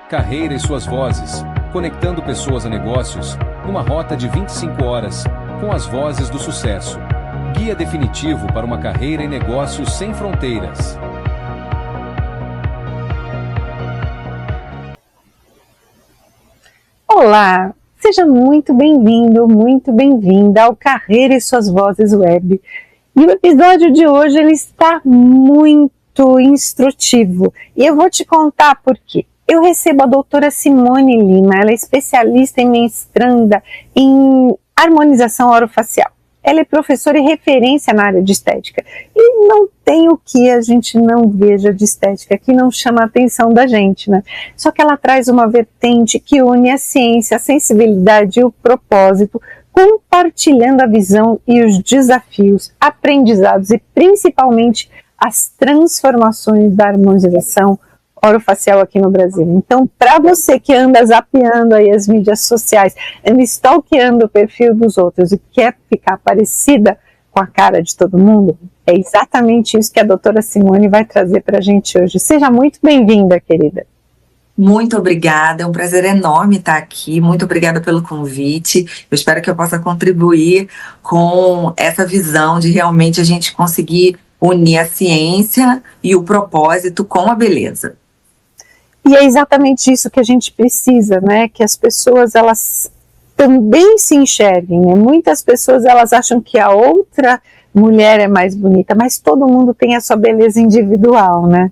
Carreira e suas vozes, conectando pessoas a negócios, numa rota de 25 horas, com as vozes do sucesso. Guia definitivo para uma carreira em negócios sem fronteiras. Olá, seja muito bem-vindo, muito bem-vinda ao Carreira e Suas Vozes Web. E o episódio de hoje ele está muito instrutivo e eu vou te contar por quê. Eu recebo a doutora Simone Lima, ela é especialista e mestranda em harmonização orofacial. Ela é professora e referência na área de estética. E não tem o que a gente não veja de estética, que não chama a atenção da gente, né? Só que ela traz uma vertente que une a ciência, a sensibilidade e o propósito, compartilhando a visão e os desafios, aprendizados e principalmente as transformações da harmonização orofacial aqui no Brasil. Então, para você que anda zapeando aí as mídias sociais, anda stalkeando o perfil dos outros e quer ficar parecida com a cara de todo mundo, é exatamente isso que a doutora Simone vai trazer para a gente hoje. Seja muito bem-vinda, querida. Muito obrigada, é um prazer enorme estar aqui, muito obrigada pelo convite, eu espero que eu possa contribuir com essa visão de realmente a gente conseguir unir a ciência e o propósito com a beleza. E é exatamente isso que a gente precisa, né? Que as pessoas, elas também se enxerguem, né? Muitas pessoas, elas acham que a outra mulher é mais bonita, mas todo mundo tem a sua beleza individual, né?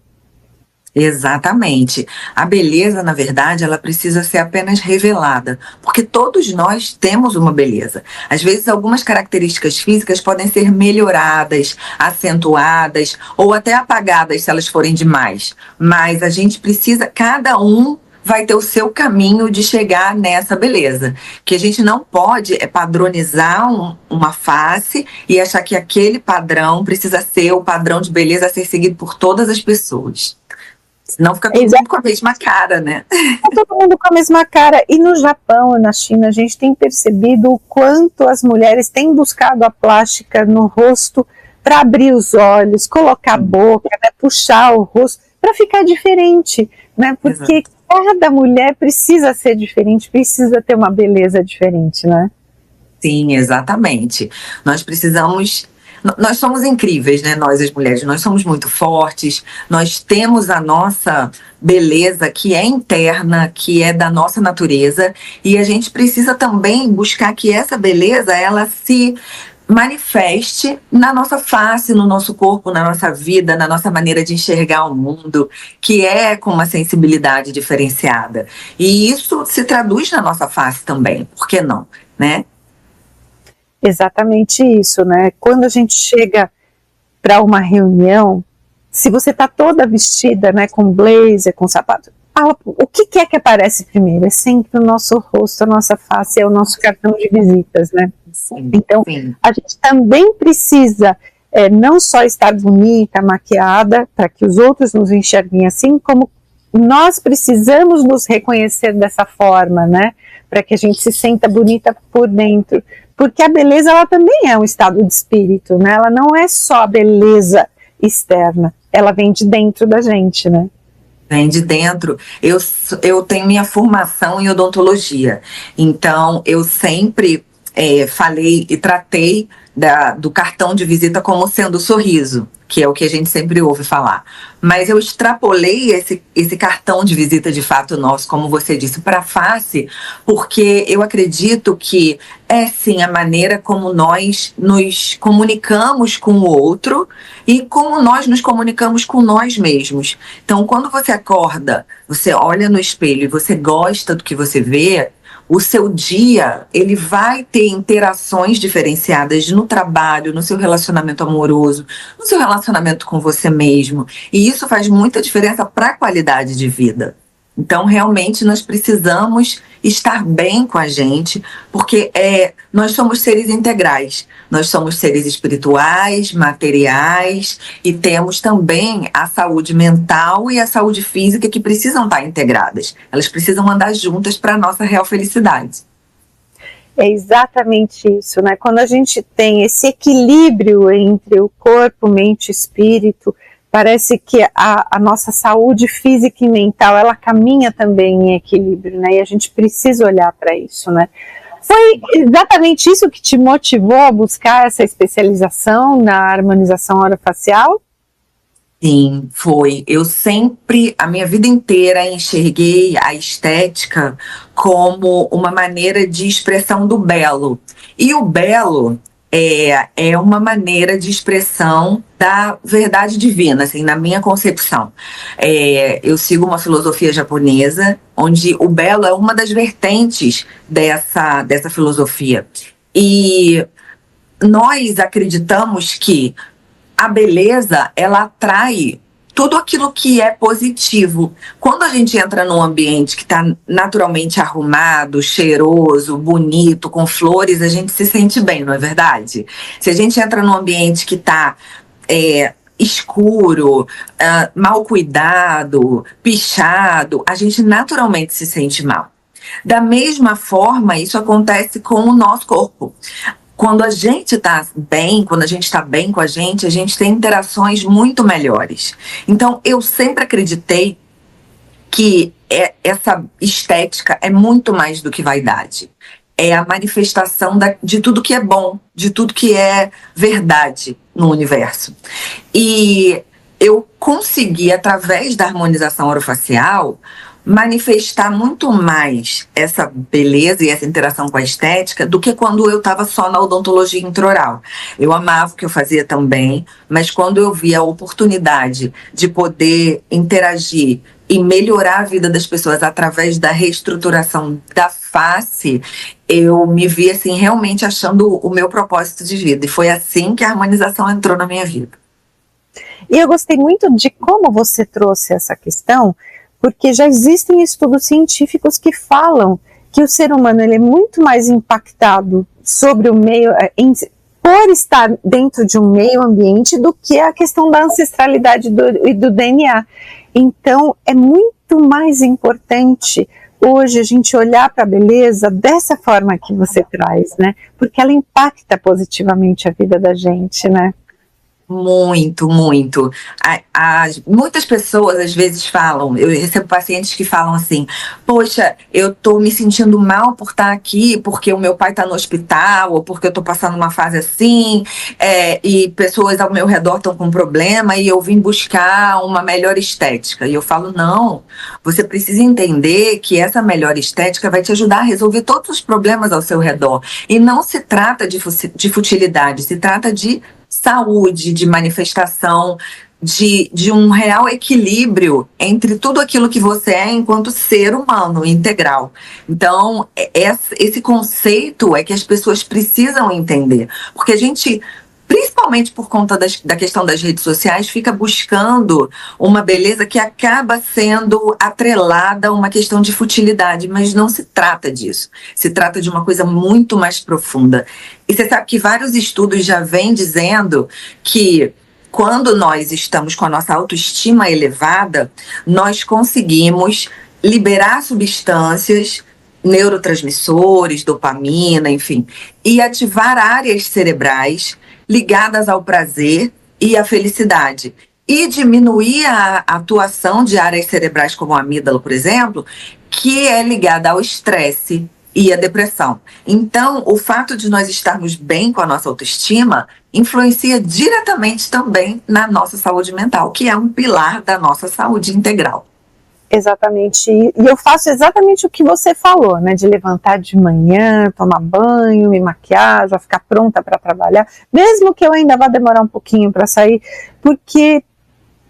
Exatamente. A beleza, na verdade, ela precisa ser apenas revelada, porque todos nós temos uma beleza. Às vezes, algumas características físicas podem ser melhoradas, acentuadas ou até apagadas se elas forem demais. Mas a gente precisa, cada um vai ter o seu caminho de chegar nessa beleza. Que a gente não pode padronizar uma face e achar que aquele padrão precisa ser o padrão de beleza a ser seguido por todas as pessoas. Senão fica todo mundo com a mesma cara, né? Todo mundo com a mesma cara. E no Japão e na China, a gente tem percebido o quanto as mulheres têm buscado a plástica no rosto para abrir os olhos, colocar a boca, né, puxar o rosto, para ficar diferente, né? Porque exato, cada mulher precisa ser diferente, precisa ter uma beleza diferente, né? Sim, exatamente. Nós somos incríveis, né? Nós, as mulheres, nós somos muito fortes, nós temos a nossa beleza que é interna, que é da nossa natureza, e a gente precisa também buscar que essa beleza, ela se manifeste na nossa face, no nosso corpo, na nossa vida, na nossa maneira de enxergar o mundo, que é com uma sensibilidade diferenciada. E isso se traduz na nossa face também, por que não, né? Exatamente isso, né? Quando a gente chega para uma reunião, se você está toda vestida, né, com blazer, com sapato, o que é que aparece primeiro? É sempre o nosso rosto, a nossa face, é o nosso cartão de visitas, né? Sim, então, sim. A gente também precisa não só estar bonita, maquiada, para que os outros nos enxerguem assim, como nós precisamos nos reconhecer dessa forma, né? Para que a gente se sinta bonita por dentro. Porque a beleza, ela também é um estado de espírito, né? Ela não é só a beleza externa, ela vem de dentro da gente, né? Vem de dentro. Eu tenho minha formação em odontologia, então eu sempre falei e tratei do cartão de visita como sendo o sorriso, que é o que a gente sempre ouve falar. Mas eu extrapolei esse cartão de visita de fato nosso, como você disse, para a face, porque eu acredito que é sim a maneira como nós nos comunicamos com o outro e como nós nos comunicamos com nós mesmos. Então, quando você acorda, você olha no espelho e você gosta do que você vê, o seu dia, ele vai ter interações diferenciadas no trabalho, no seu relacionamento amoroso, no seu relacionamento com você mesmo. E isso faz muita diferença para a qualidade de vida. Então, realmente, nós precisamos estar bem com a gente, porque nós somos seres integrais. Nós somos seres espirituais, materiais, e temos também a saúde mental e a saúde física que precisam estar integradas. Elas precisam andar juntas para a nossa real felicidade. É exatamente isso, né? Quando a gente tem esse equilíbrio entre o corpo, mente e espírito, parece que a nossa saúde física e mental, ela caminha também em equilíbrio, né? E a gente precisa olhar para isso, né? Foi exatamente isso que te motivou a buscar essa especialização na harmonização orofacial? Sim, foi. Eu sempre, a minha vida inteira, enxerguei a estética como uma maneira de expressão do belo. E o belo é uma maneira de expressão da verdade divina, assim, na minha concepção. Eu sigo uma filosofia japonesa, onde o belo é uma das vertentes dessa filosofia. E nós acreditamos que a beleza, ela atrai tudo aquilo que é positivo. Quando a gente entra num ambiente que está naturalmente arrumado, cheiroso, bonito, com flores, a gente se sente bem, não é verdade? Se a gente entra num ambiente que está escuro, mal cuidado, pichado, a gente naturalmente se sente mal. Da mesma forma, isso acontece com o nosso corpo. Quando a gente está bem, quando a gente está bem com a gente tem interações muito melhores. Então, eu sempre acreditei que essa estética é muito mais do que vaidade. É a manifestação de tudo que é bom, de tudo que é verdade no universo. E eu consegui, através da harmonização orofacial, manifestar muito mais essa beleza e essa interação com a estética do que quando eu estava só na odontologia intraoral. Eu amava o que eu fazia também, mas quando eu vi a oportunidade de poder interagir e melhorar a vida das pessoas através da reestruturação da face, eu me vi assim realmente achando o meu propósito de vida. E foi assim que a harmonização entrou na minha vida. E eu gostei muito de como você trouxe essa questão, porque já existem estudos científicos que falam que o ser humano ele é muito mais impactado sobre o meio, por estar dentro de um meio ambiente, do que a questão da ancestralidade e do DNA. Então, é muito mais importante hoje a gente olhar para a beleza dessa forma que você traz, né? Porque ela impacta positivamente a vida da gente, né? Muito, muito. Muitas pessoas às vezes falam, eu recebo pacientes que falam assim, poxa, eu tô me sentindo mal por estar aqui, porque o meu pai tá no hospital, ou porque eu tô passando uma fase assim, e pessoas ao meu redor estão com problema, e eu vim buscar uma melhor estética. E eu falo, não, você precisa entender que essa melhor estética vai te ajudar a resolver todos os problemas ao seu redor. E não se trata de futilidade, se trata de saúde, de manifestação, de um real equilíbrio entre tudo aquilo que você é enquanto ser humano integral. Então, esse conceito é que as pessoas precisam entender, porque a gente, principalmente por conta da questão das redes sociais, fica buscando uma beleza que acaba sendo atrelada a uma questão de futilidade, mas não se trata disso. Se trata de uma coisa muito mais profunda. E você sabe que vários estudos já vêm dizendo que quando nós estamos com a nossa autoestima elevada, nós conseguimos liberar substâncias, neurotransmissores, dopamina, enfim, e ativar áreas cerebrais ligadas ao prazer e à felicidade. E diminuir a atuação de áreas cerebrais como a amígdala, por exemplo, que é ligada ao estresse e à depressão. Então, o fato de nós estarmos bem com a nossa autoestima influencia diretamente também na nossa saúde mental, que é um pilar da nossa saúde integral. Exatamente, e eu faço exatamente o que você falou, né, de levantar de manhã, tomar banho, me maquiar, já ficar pronta para trabalhar, mesmo que eu ainda vá demorar um pouquinho para sair, porque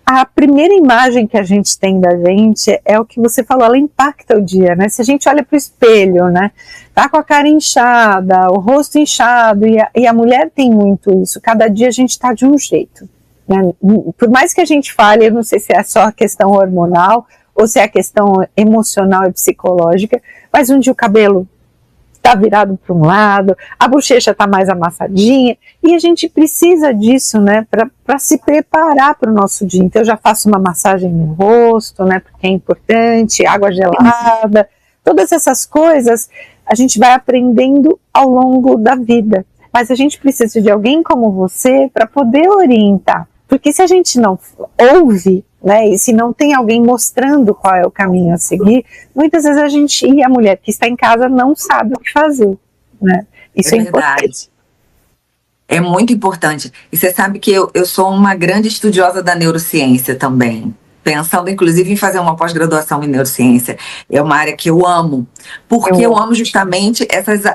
a primeira imagem que a gente tem da gente é o que você falou, ela impacta o dia, né? Se a gente olha para o espelho, né? Tá com a cara inchada, o rosto inchado, e a mulher tem muito isso, cada dia a gente tá de um jeito, né? Por mais que a gente fale, eu não sei se é só a questão hormonal, ou se é a questão emocional e psicológica, mas um dia o cabelo está virado para um lado, a bochecha está mais amassadinha, e a gente precisa disso, né, para se preparar para o nosso dia. Então eu já faço uma massagem no rosto, né, porque é importante, água gelada, todas essas coisas a gente vai aprendendo ao longo da vida, mas a gente precisa de alguém como você para poder orientar, Porque se a gente não ouve, né, e se não tem alguém mostrando qual é o caminho a seguir, muitas vezes a gente, e a mulher que está em casa não sabe o que fazer, né? Isso é importante. É muito importante. E você sabe que eu sou uma grande estudiosa da neurociência também. Pensando, inclusive, em fazer uma pós-graduação em neurociência. É uma área que eu amo. Porque eu amo justamente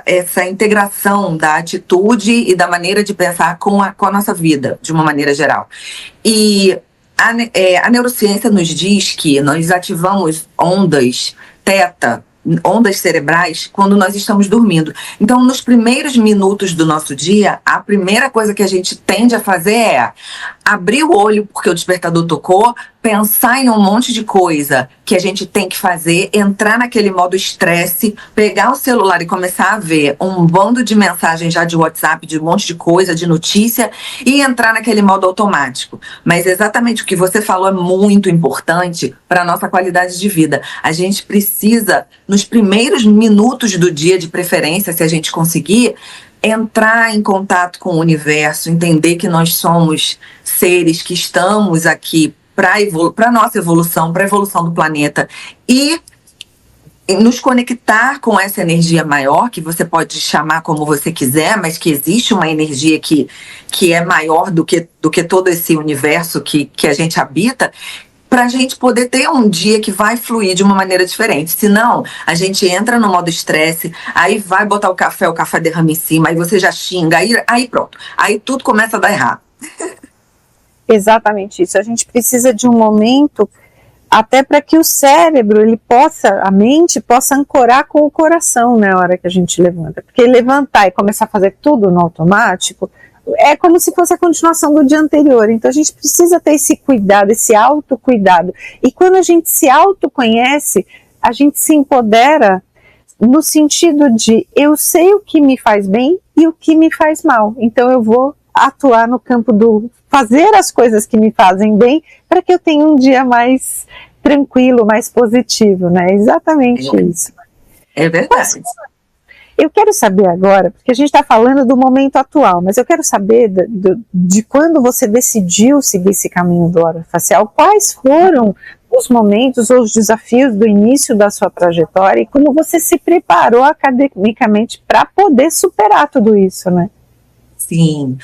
essa integração da atitude e da maneira de pensar com a nossa vida, de uma maneira geral. E a neurociência nos diz que nós ativamos ondas teta, ondas cerebrais, quando nós estamos dormindo. Então, nos primeiros minutos do nosso dia, a primeira coisa que a gente tende a fazer é abrir o olho porque o despertador tocou, pensar em um monte de coisa que a gente tem que fazer, entrar naquele modo estresse, pegar o celular e começar a ver um bando de mensagens já de WhatsApp, de um monte de coisa, de notícia, e entrar naquele modo automático. Mas exatamente o que você falou é muito importante para a nossa qualidade de vida. A gente precisa, nos primeiros minutos do dia, de preferência, se a gente conseguir, entrar em contato com o universo, entender que nós somos seres que estamos aqui para a nossa evolução, para a evolução do planeta, e nos conectar com essa energia maior, que você pode chamar como você quiser, mas que existe uma energia que é maior do que todo esse universo que a gente habita, para a gente poder ter um dia que vai fluir de uma maneira diferente. Senão, a gente entra no modo estresse, aí vai botar o café derrama em cima, aí você já xinga, aí pronto. Aí tudo começa a dar errado. Exatamente isso. A gente precisa de um momento até para que o cérebro, a mente possa ancorar com o coração na hora que a gente levanta. Porque levantar e começar a fazer tudo no automático é como se fosse a continuação do dia anterior. Então a gente precisa ter esse cuidado, esse autocuidado. E quando a gente se autoconhece, a gente se empodera no sentido de eu sei o que me faz bem e o que me faz mal. Então eu vou atuar no campo do fazer as coisas que me fazem bem para que eu tenha um dia mais tranquilo, mais positivo, né? Exatamente isso. É verdade. Eu quero saber agora, porque a gente está falando do momento atual, mas eu quero saber de quando você decidiu seguir esse caminho do orofacial, quais foram os momentos ou os desafios do início da sua trajetória e como você se preparou academicamente para poder superar tudo isso, né? Sim,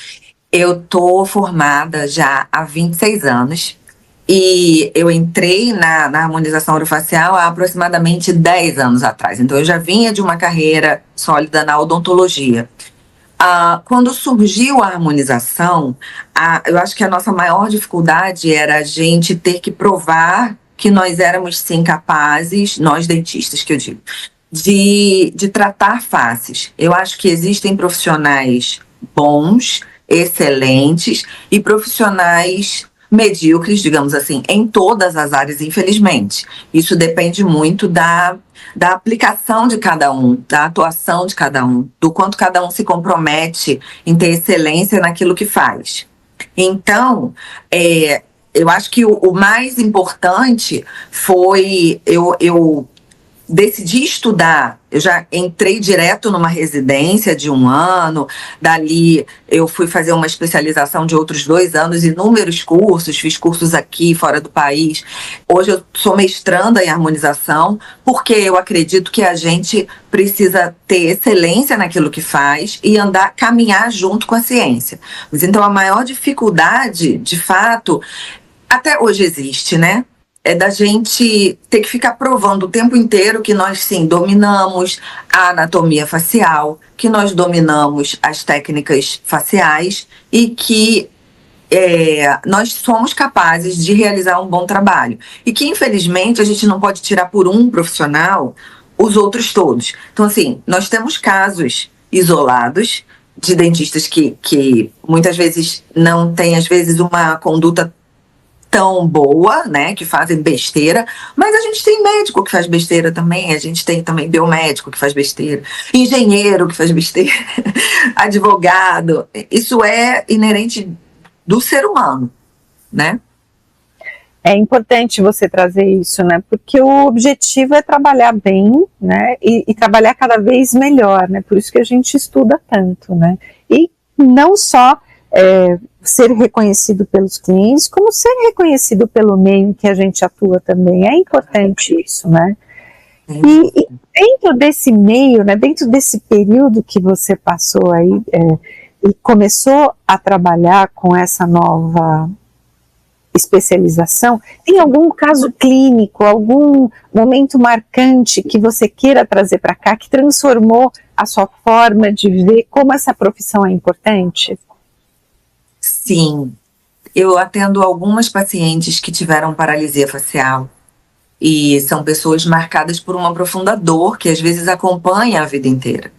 eu tô formada já há 26 anos e eu entrei na harmonização orofacial há aproximadamente 10 anos atrás. Então, eu já vinha de uma carreira sólida na odontologia. Quando surgiu a harmonização, eu acho que a nossa maior dificuldade era a gente ter que provar que nós éramos sim capazes, nós dentistas que eu digo, de tratar faces. Eu acho que existem profissionais bons, excelentes e profissionais medíocres, digamos assim, em todas as áreas, infelizmente. Isso depende muito da aplicação de cada um, da atuação de cada um, do quanto cada um se compromete em ter excelência naquilo que faz. Então, eu acho que o mais importante foi eu decidi estudar. Eu já entrei direto numa residência de 1 ano, dali eu fui fazer uma especialização de outros 2 anos, inúmeros cursos, fiz cursos aqui, fora do país. Hoje eu sou mestranda em harmonização, porque eu acredito que a gente precisa ter excelência naquilo que faz e caminhar junto com a ciência. Mas então a maior dificuldade, de fato, até hoje existe, né? É da gente ter que ficar provando o tempo inteiro que nós, sim, dominamos a anatomia facial, que nós dominamos as técnicas faciais e que nós somos capazes de realizar um bom trabalho. E que, infelizmente, a gente não pode tirar por um profissional os outros todos. Então, assim, nós temos casos isolados de dentistas que muitas vezes não têm, às vezes, uma conduta tão boa, né, que fazem besteira, mas a gente tem médico que faz besteira também, a gente tem também biomédico que faz besteira, engenheiro que faz besteira, advogado, isso é inerente do ser humano, né? É importante você trazer isso, né, porque o objetivo é trabalhar bem, né, e trabalhar cada vez melhor, né, por isso que a gente estuda tanto, né, e não só ser reconhecido pelos clientes, como ser reconhecido pelo meio em que a gente atua também. É importante isso, né? E dentro desse meio, né, dentro desse período que você passou aí, e começou a trabalhar com essa nova especialização, tem algum caso clínico, algum momento marcante que você queira trazer para cá, que transformou a sua forma de ver como essa profissão é importante? Sim, eu atendo algumas pacientes que tiveram paralisia facial e são pessoas marcadas por uma profunda dor que às vezes acompanha a vida inteira.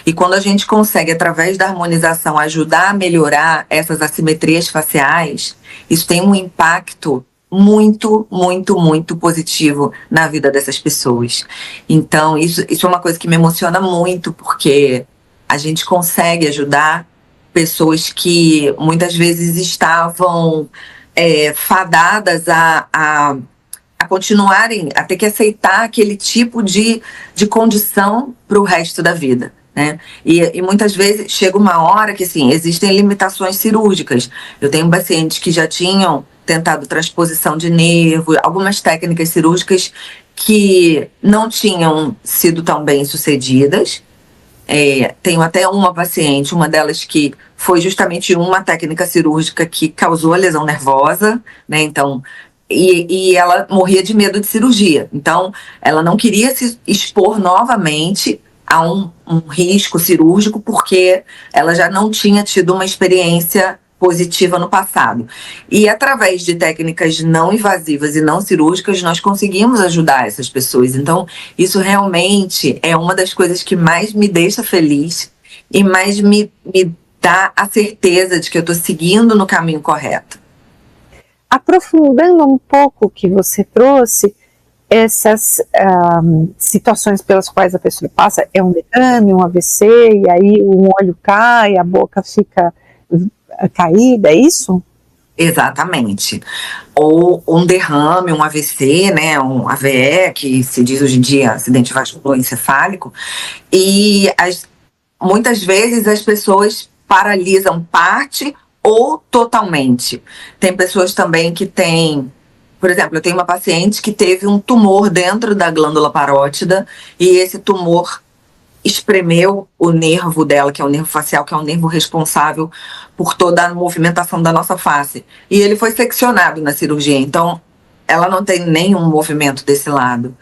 E quando a gente consegue, através da harmonização, ajudar a melhorar essas assimetrias faciais, isso tem um impacto muito, muito, muito positivo na vida dessas pessoas. Então, isso é uma coisa que me emociona muito, porque a gente consegue ajudar pessoas que muitas vezes estavam fadadas a continuarem, a ter que aceitar aquele tipo de condição para o resto da vida. Né? E muitas vezes chega uma hora que assim, existem limitações cirúrgicas. Eu tenho pacientes que já tinham tentado transposição de nervo, algumas técnicas cirúrgicas que não tinham sido tão bem sucedidas. Tenho até uma paciente, uma delas que foi justamente uma técnica cirúrgica que causou a lesão nervosa, né? Então, e ela morria de medo de cirurgia. Então, ela não queria se expor novamente a um risco cirúrgico porque ela já não tinha tido uma experiência positiva no passado. E através de técnicas não invasivas e não cirúrgicas, nós conseguimos ajudar essas pessoas. Então, isso realmente é uma das coisas que mais me deixa feliz e mais me dá a certeza de que eu estou seguindo no caminho correto. Aprofundando um pouco o que você trouxe, essas situações pelas quais a pessoa passa, é um derrame, um AVC, e aí um olho cai, a boca fica caída, é isso? Exatamente. Ou um derrame, um AVC, né, um AVE, que se diz hoje em dia acidente vasculoencefálico, e muitas vezes as pessoas paralisam parte ou totalmente. Tem pessoas também que têm, por exemplo, eu tenho uma paciente que teve um tumor dentro da glândula parótida e esse tumor espremeu o nervo dela, que é o nervo facial, que é o nervo responsável por toda a movimentação da nossa face. E ele foi seccionado na cirurgia, então ela não tem nenhum movimento desse lado.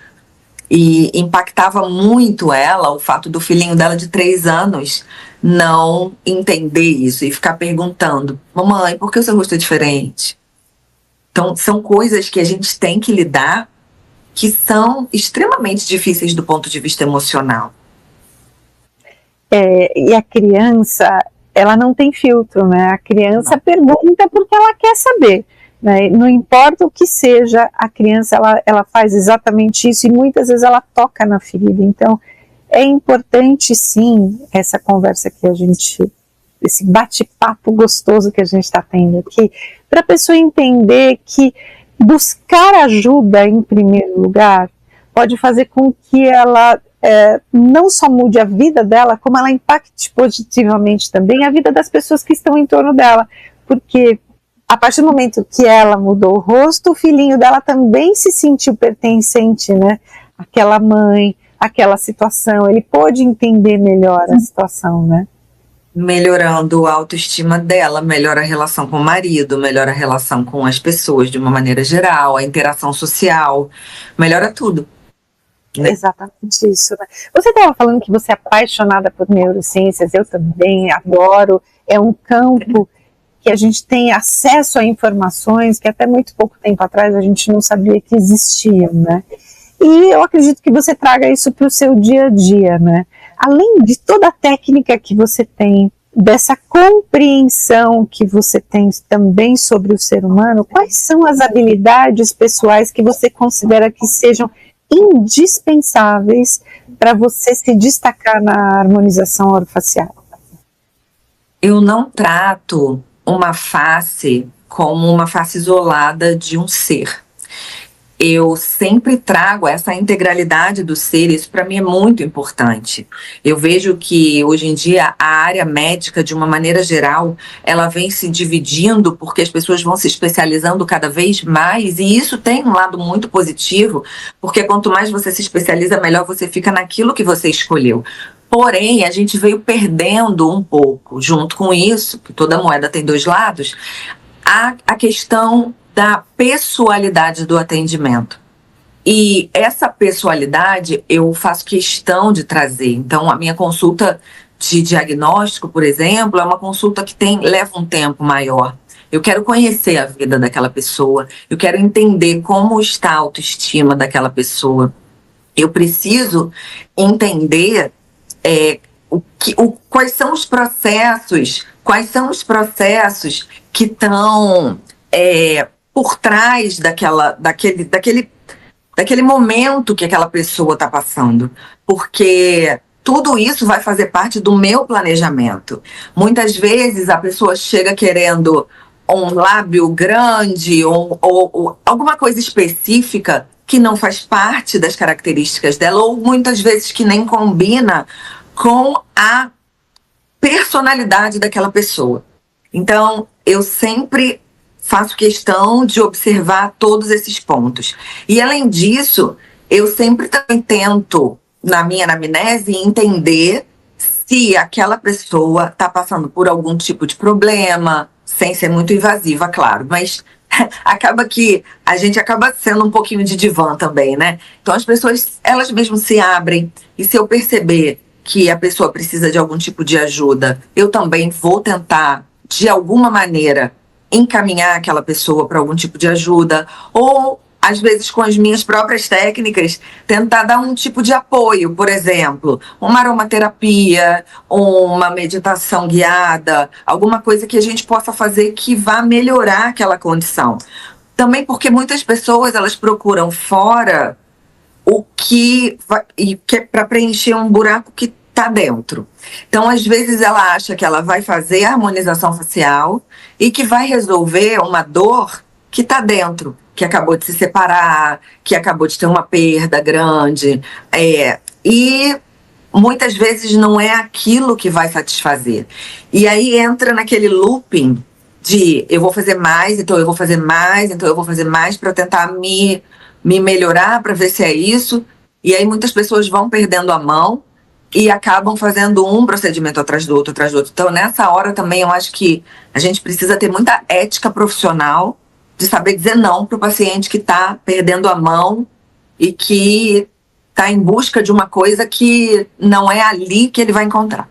E impactava muito ela o fato do filhinho dela de 3 anos não entender isso e ficar perguntando: mamãe, por que o seu rosto é diferente? Então, são coisas que a gente tem que lidar que são extremamente difíceis do ponto de vista emocional. E a criança, ela não tem filtro, né? A criança pergunta porque ela quer saber. Né? Não importa o que seja, a criança ela faz exatamente isso e muitas vezes ela toca na ferida. Então é importante sim essa conversa que a gente, esse bate-papo gostoso que a gente está tendo aqui, para a pessoa entender que buscar ajuda em primeiro lugar pode fazer com que ela não só mude a vida dela, como ela impacte positivamente também a vida das pessoas que estão em torno dela, porque a partir do momento que ela mudou o rosto, o filhinho dela também se sentiu pertencente, né? Aquela mãe, aquela situação, ele pôde entender melhor a situação, né? Melhorando a autoestima dela, melhora a relação com o marido, melhora a relação com as pessoas de uma maneira geral, a interação social, melhora tudo. Né? Exatamente isso. Né? Você estava falando que você é apaixonada por neurociências, eu também adoro, é um campo que a gente tem acesso a informações que até muito pouco tempo atrás a gente não sabia que existiam, né? E eu acredito que você traga isso para o seu dia a dia, né? Além de toda a técnica que você tem, dessa compreensão que você tem também sobre o ser humano, quais são as habilidades pessoais que você considera que sejam indispensáveis para você se destacar na harmonização orofacial? Eu não trato uma face como uma face isolada de um ser. eu sempre trago essa integralidade do ser, isso para mim é muito importante. Eu vejo que hoje em dia a área médica, de uma maneira geral, ela vem se dividindo porque as pessoas vão se especializando cada vez mais, e isso tem um lado muito positivo, porque quanto mais você se especializa, melhor você fica naquilo que você escolheu. Porém, a gente veio perdendo um pouco, junto com isso, que toda moeda tem dois lados, a questão da pessoalidade do atendimento. E essa pessoalidade eu faço questão de trazer. Então, a minha consulta de diagnóstico, por exemplo, é uma consulta que leva um tempo maior. Eu quero conhecer a vida daquela pessoa, eu quero entender como está a autoestima daquela pessoa. Eu preciso entender quais são os processos que estão por trás daquele momento que aquela pessoa está passando, porque tudo isso vai fazer parte do meu planejamento. Muitas vezes a pessoa chega querendo um lábio grande ou alguma coisa específica que não faz parte das características dela, ou muitas vezes que nem combina com a personalidade daquela pessoa. Então, eu sempre faço questão de observar todos esses pontos. E, além disso, eu sempre também tento, na minha anamnese, entender se aquela pessoa está passando por algum tipo de problema, sem ser muito invasiva, claro, mas acaba que a gente acaba sendo um pouquinho de divã também, né? Então, as pessoas, elas mesmas se abrem, e se eu perceber que a pessoa precisa de algum tipo de ajuda, eu também vou tentar, de alguma maneira, encaminhar aquela pessoa para algum tipo de ajuda, ou às vezes com as minhas próprias técnicas tentar dar um tipo de apoio, por exemplo, uma aromaterapia, uma meditação guiada, alguma coisa que a gente possa fazer que vá melhorar aquela condição. Também porque muitas pessoas, elas procuram fora o que é para preencher um buraco que está dentro. Então, às vezes, ela acha que ela vai fazer a harmonização facial e que vai resolver uma dor que está dentro, que acabou de se separar, que acabou de ter uma perda grande. E muitas vezes não é aquilo que vai satisfazer. E aí entra naquele looping de eu vou fazer mais, então eu vou fazer mais, então eu vou fazer mais para tentar me melhorar, para ver se é isso. E aí muitas pessoas vão perdendo a mão e acabam fazendo um procedimento atrás do outro, atrás do outro. Então, nessa hora também, eu acho que a gente precisa ter muita ética profissional de saber dizer não para o paciente que está perdendo a mão e que está em busca de uma coisa que não é ali que ele vai encontrar.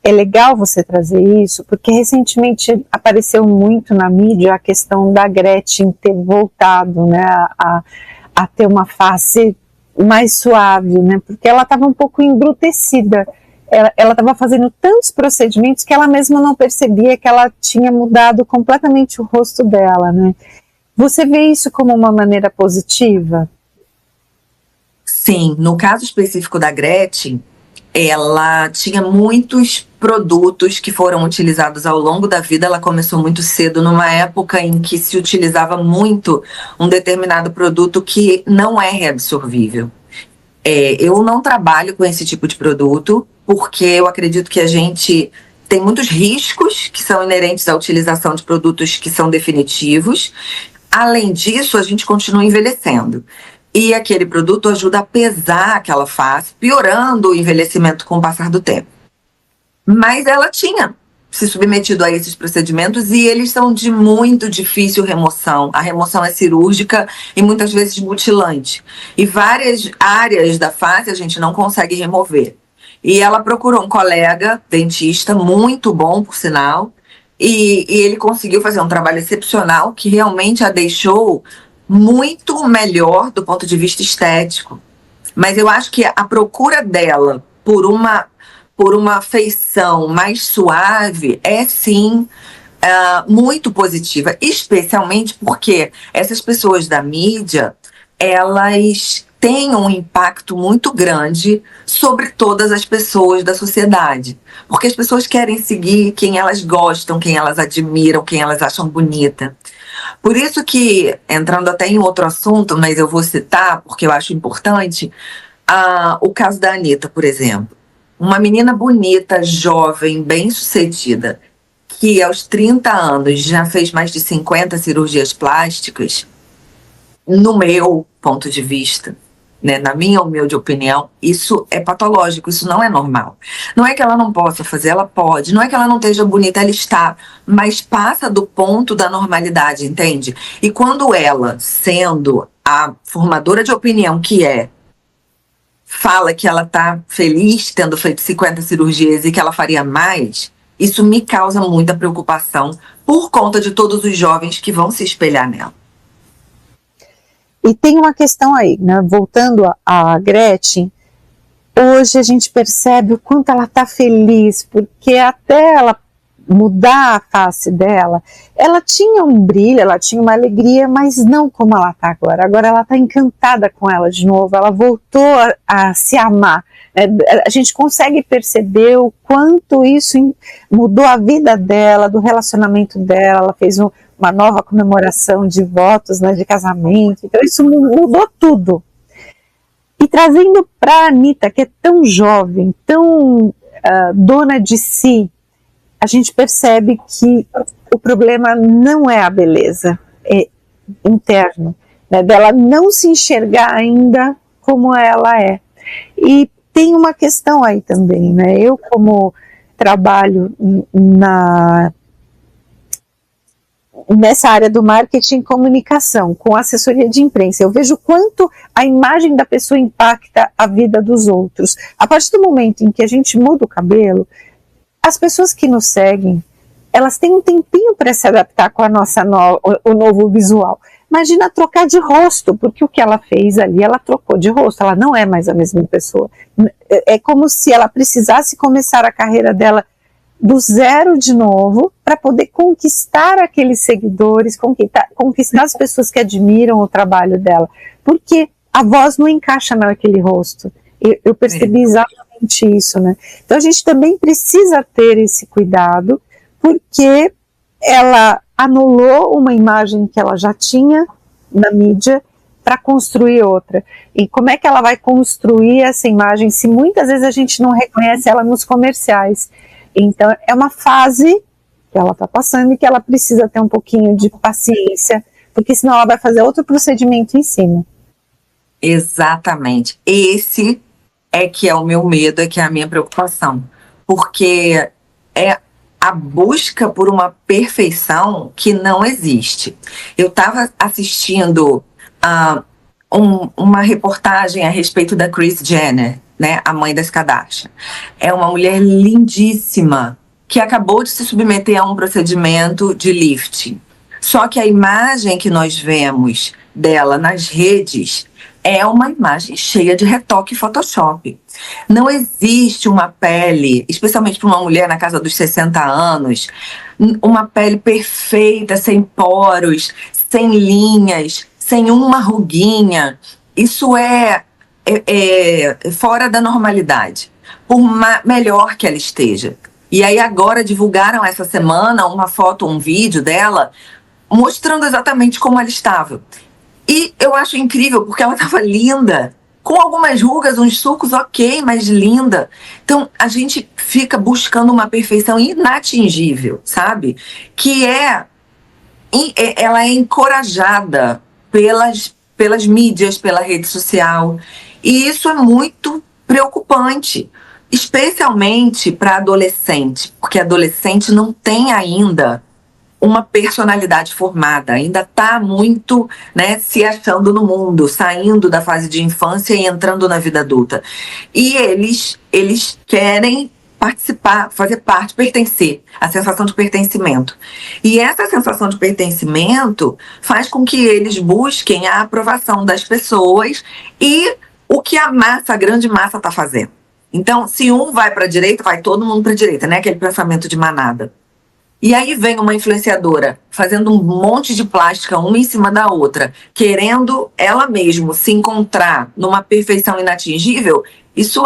É legal você trazer isso, porque recentemente apareceu muito na mídia a questão da Gretchen ter voltado, né, a ter uma face mais suave, né? Porque ela estava um pouco embrutecida. Ela estava fazendo tantos procedimentos que ela mesma não percebia que ela tinha mudado completamente o rosto dela, né? Você vê isso como uma maneira positiva? Sim, no caso específico da Gretchen, ela tinha muitos produtos que foram utilizados ao longo da vida. Ela começou muito cedo, numa época em que se utilizava muito um determinado produto que não é reabsorvível. Eu não trabalho com esse tipo de produto, porque eu acredito que a gente tem muitos riscos que são inerentes à utilização de produtos que são definitivos. Além disso, a gente continua envelhecendo. E aquele produto ajuda a pesar aquela face, piorando o envelhecimento com o passar do tempo. Mas ela tinha se submetido a esses procedimentos e eles são de muito difícil remoção. A remoção é cirúrgica e muitas vezes mutilante. E várias áreas da face a gente não consegue remover. E ela procurou um colega dentista, muito bom, por sinal, e ele conseguiu fazer um trabalho excepcional que realmente a deixou muito melhor do ponto de vista estético. Mas eu acho que a procura dela por uma feição mais suave é sim muito positiva, especialmente porque essas pessoas da mídia, elas têm um impacto muito grande sobre todas as pessoas da sociedade, porque as pessoas querem seguir quem elas gostam, quem elas admiram, quem elas acham bonita. Por isso que, entrando até em outro assunto, mas eu vou citar, porque eu acho importante, o caso da Anitta, por exemplo. Uma menina bonita, jovem, bem-sucedida, que aos 30 anos já fez mais de 50 cirurgias plásticas, no meu ponto de vista, né, na minha humilde opinião, isso é patológico, isso não é normal. Não é que ela não possa fazer, ela pode. Não é que ela não esteja bonita, ela está. Mas passa do ponto da normalidade, entende? E quando ela, sendo a formadora de opinião que é, fala que ela está feliz tendo feito 50 cirurgias e que ela faria mais, isso me causa muita preocupação por conta de todos os jovens que vão se espelhar nela. E tem uma questão aí, né? Voltando a Gretchen, hoje a gente percebe o quanto ela está feliz, porque até ela mudar a face dela, ela tinha um brilho, ela tinha uma alegria, mas não como ela está agora. Agora ela está encantada com ela de novo, ela voltou a se amar. A gente consegue perceber o quanto isso mudou a vida dela, do relacionamento dela. Ela fez uma nova comemoração de votos, né, de casamento, então isso mudou tudo. E trazendo para a Anitta, que é tão jovem, tão dona de si, a gente percebe que o problema não é a beleza, é interno, né, dela não se enxergar ainda como ela é. E tem uma questão aí também, né? Eu, como trabalho nessa área do marketing e comunicação, com assessoria de imprensa, eu vejo quanto a imagem da pessoa impacta a vida dos outros. A partir do momento em que a gente muda o cabelo, as pessoas que nos seguem, elas têm um tempinho para se adaptar com o novo visual. Imagina trocar de rosto, porque o que ela fez ali, ela trocou de rosto, ela não é mais a mesma pessoa. É como se ela precisasse começar a carreira dela do zero de novo, para poder conquistar aqueles seguidores, conquistar as pessoas que admiram o trabalho dela, porque a voz não encaixa naquele rosto. Eu percebi exatamente isso, né? Então a gente também precisa ter esse cuidado, porque ela anulou uma imagem que ela já tinha na mídia para construir outra. E como é que ela vai construir essa imagem se muitas vezes a gente não reconhece ela nos comerciais? Então é uma fase que ela está passando e que ela precisa ter um pouquinho de paciência, porque senão ela vai fazer outro procedimento em cima. Exatamente. Esse é que é o meu medo, é que é a minha preocupação. Porque é a busca por uma perfeição que não existe. Eu estava assistindo uma reportagem a respeito da Kris Jenner, né, a mãe das Kardashian. É uma mulher lindíssima que acabou de se submeter a um procedimento de lifting. Só que a imagem que nós vemos dela nas redes é uma imagem cheia de retoque Photoshop. Não existe uma pele, especialmente para uma mulher na casa dos 60 anos, uma pele perfeita, sem poros, sem linhas, sem uma ruguinha. Isso é fora da normalidade, por melhor que ela esteja. E aí agora divulgaram essa semana uma foto, um vídeo dela, mostrando exatamente como ela estava. E eu acho incrível, porque ela estava linda, com algumas rugas, uns sulcos, ok, mas linda. Então, a gente fica buscando uma perfeição inatingível, sabe? Que ela é encorajada pelas mídias, pela rede social. E isso é muito preocupante, especialmente para adolescente, porque adolescente não tem ainda uma personalidade formada, ainda está muito, né, se achando no mundo, saindo da fase de infância e entrando na vida adulta. E eles querem participar, fazer parte, pertencer, a sensação de pertencimento. E essa sensação de pertencimento faz com que eles busquem a aprovação das pessoas e o que a grande massa está fazendo. Então, se um vai para a direita, vai todo mundo para a direita, né? Aquele pensamento de manada. E aí vem uma influenciadora fazendo um monte de plástica uma em cima da outra, querendo ela mesma se encontrar numa perfeição inatingível. Isso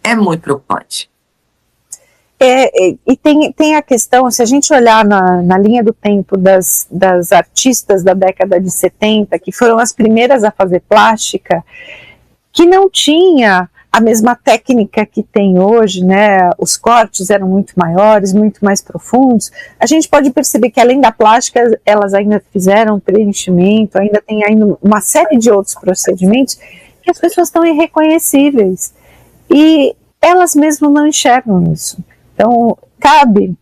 é muito preocupante. E tem a questão, se a gente olhar na linha do tempo das artistas da década de 70, que foram as primeiras a fazer plástica, que não tinha a mesma técnica que tem hoje, né? Os cortes eram muito maiores, muito mais profundos. A gente pode perceber que além da plástica, elas ainda fizeram preenchimento, ainda tem ainda uma série de outros procedimentos que as pessoas estão irreconhecíveis. E elas mesmas não enxergam isso. Então, cabe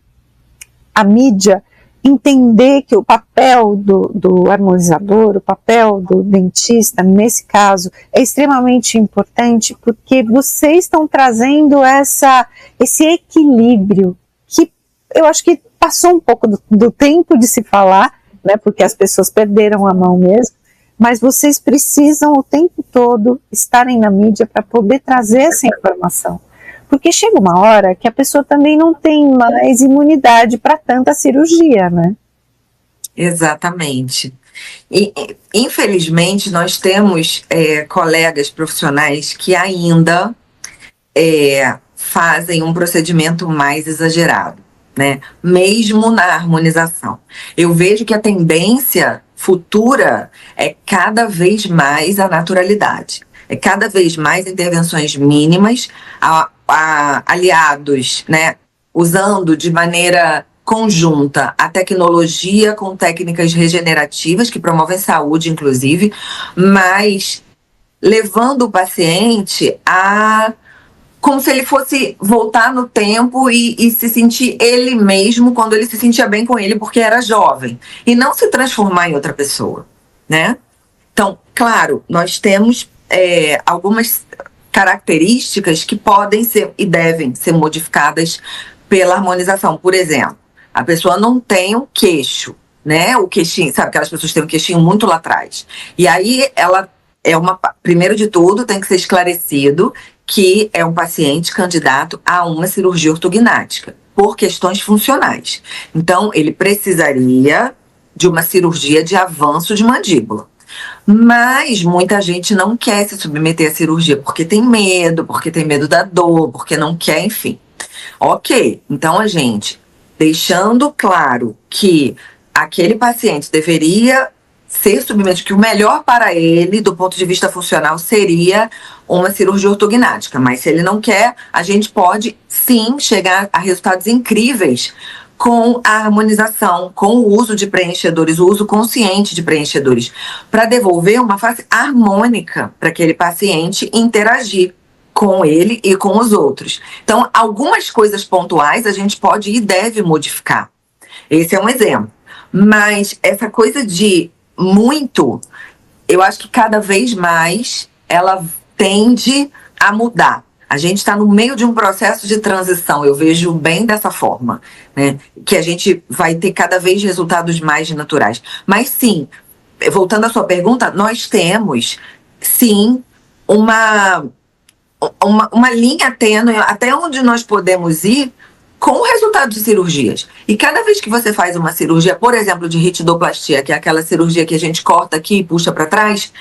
à mídia entender que o papel do harmonizador, o papel do dentista, nesse caso, é extremamente importante, porque vocês estão trazendo esse equilíbrio, que eu acho que passou um pouco do tempo de se falar, né, porque as pessoas perderam a mão mesmo, mas vocês precisam o tempo todo estarem na mídia para poder trazer essa informação. Porque chega uma hora que a pessoa também não tem mais imunidade para tanta cirurgia, né? Exatamente. E, infelizmente, nós temos colegas profissionais que ainda fazem um procedimento mais exagerado, né? Mesmo na harmonização. Eu vejo que a tendência futura é cada vez mais a naturalidade. É cada vez mais intervenções mínimas, aliados, né, usando de maneira conjunta a tecnologia com técnicas regenerativas que promovem saúde, inclusive, mas levando o paciente como se ele fosse voltar no tempo e se sentir ele mesmo quando ele se sentia bem com ele porque era jovem, e não se transformar em outra pessoa, né? Então, claro, nós temos algumas características que podem ser e devem ser modificadas pela harmonização. Por exemplo, a pessoa não tem um queixo, né? O queixinho, sabe, aquelas pessoas têm um queixinho muito lá atrás. E aí ela primeiro de tudo, tem que ser esclarecido que é um paciente candidato a uma cirurgia ortognática, por questões funcionais. Então, ele precisaria de uma cirurgia de avanço de mandíbula. Mas muita gente não quer se submeter à cirurgia porque tem medo da dor, porque não quer, enfim. Ok, então a gente, deixando claro que aquele paciente deveria ser submetido, que o melhor para ele, do ponto de vista funcional, seria uma cirurgia ortognática. Mas se ele não quer, a gente pode sim chegar a resultados incríveis com a harmonização, com o uso de preenchedores, o uso consciente de preenchedores, para devolver uma face harmônica para aquele paciente interagir com ele e com os outros. Então, algumas coisas pontuais a gente pode e deve modificar. Esse é um exemplo. Mas essa coisa de muito, eu acho que cada vez mais ela tende a mudar. A gente está no meio de um processo de transição, eu vejo bem dessa forma, né? Que a gente vai ter cada vez resultados mais naturais. Mas sim, voltando à sua pergunta, nós temos, sim, uma linha tênue até onde nós podemos ir com o resultado de cirurgias. E cada vez que você faz uma cirurgia, por exemplo, de ritidoplastia, que é aquela cirurgia que a gente corta aqui e puxa para trás,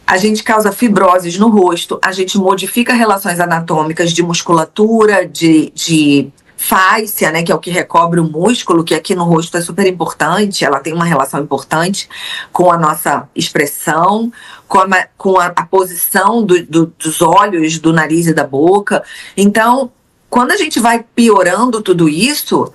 a gente causa fibroses no rosto, a gente modifica relações anatômicas de musculatura, de fáscia, né, que é o que recobre o músculo, que aqui no rosto é super importante, ela tem uma relação importante com a nossa expressão, com a posição dos olhos, do nariz e da boca. Então, quando a gente vai piorando tudo isso,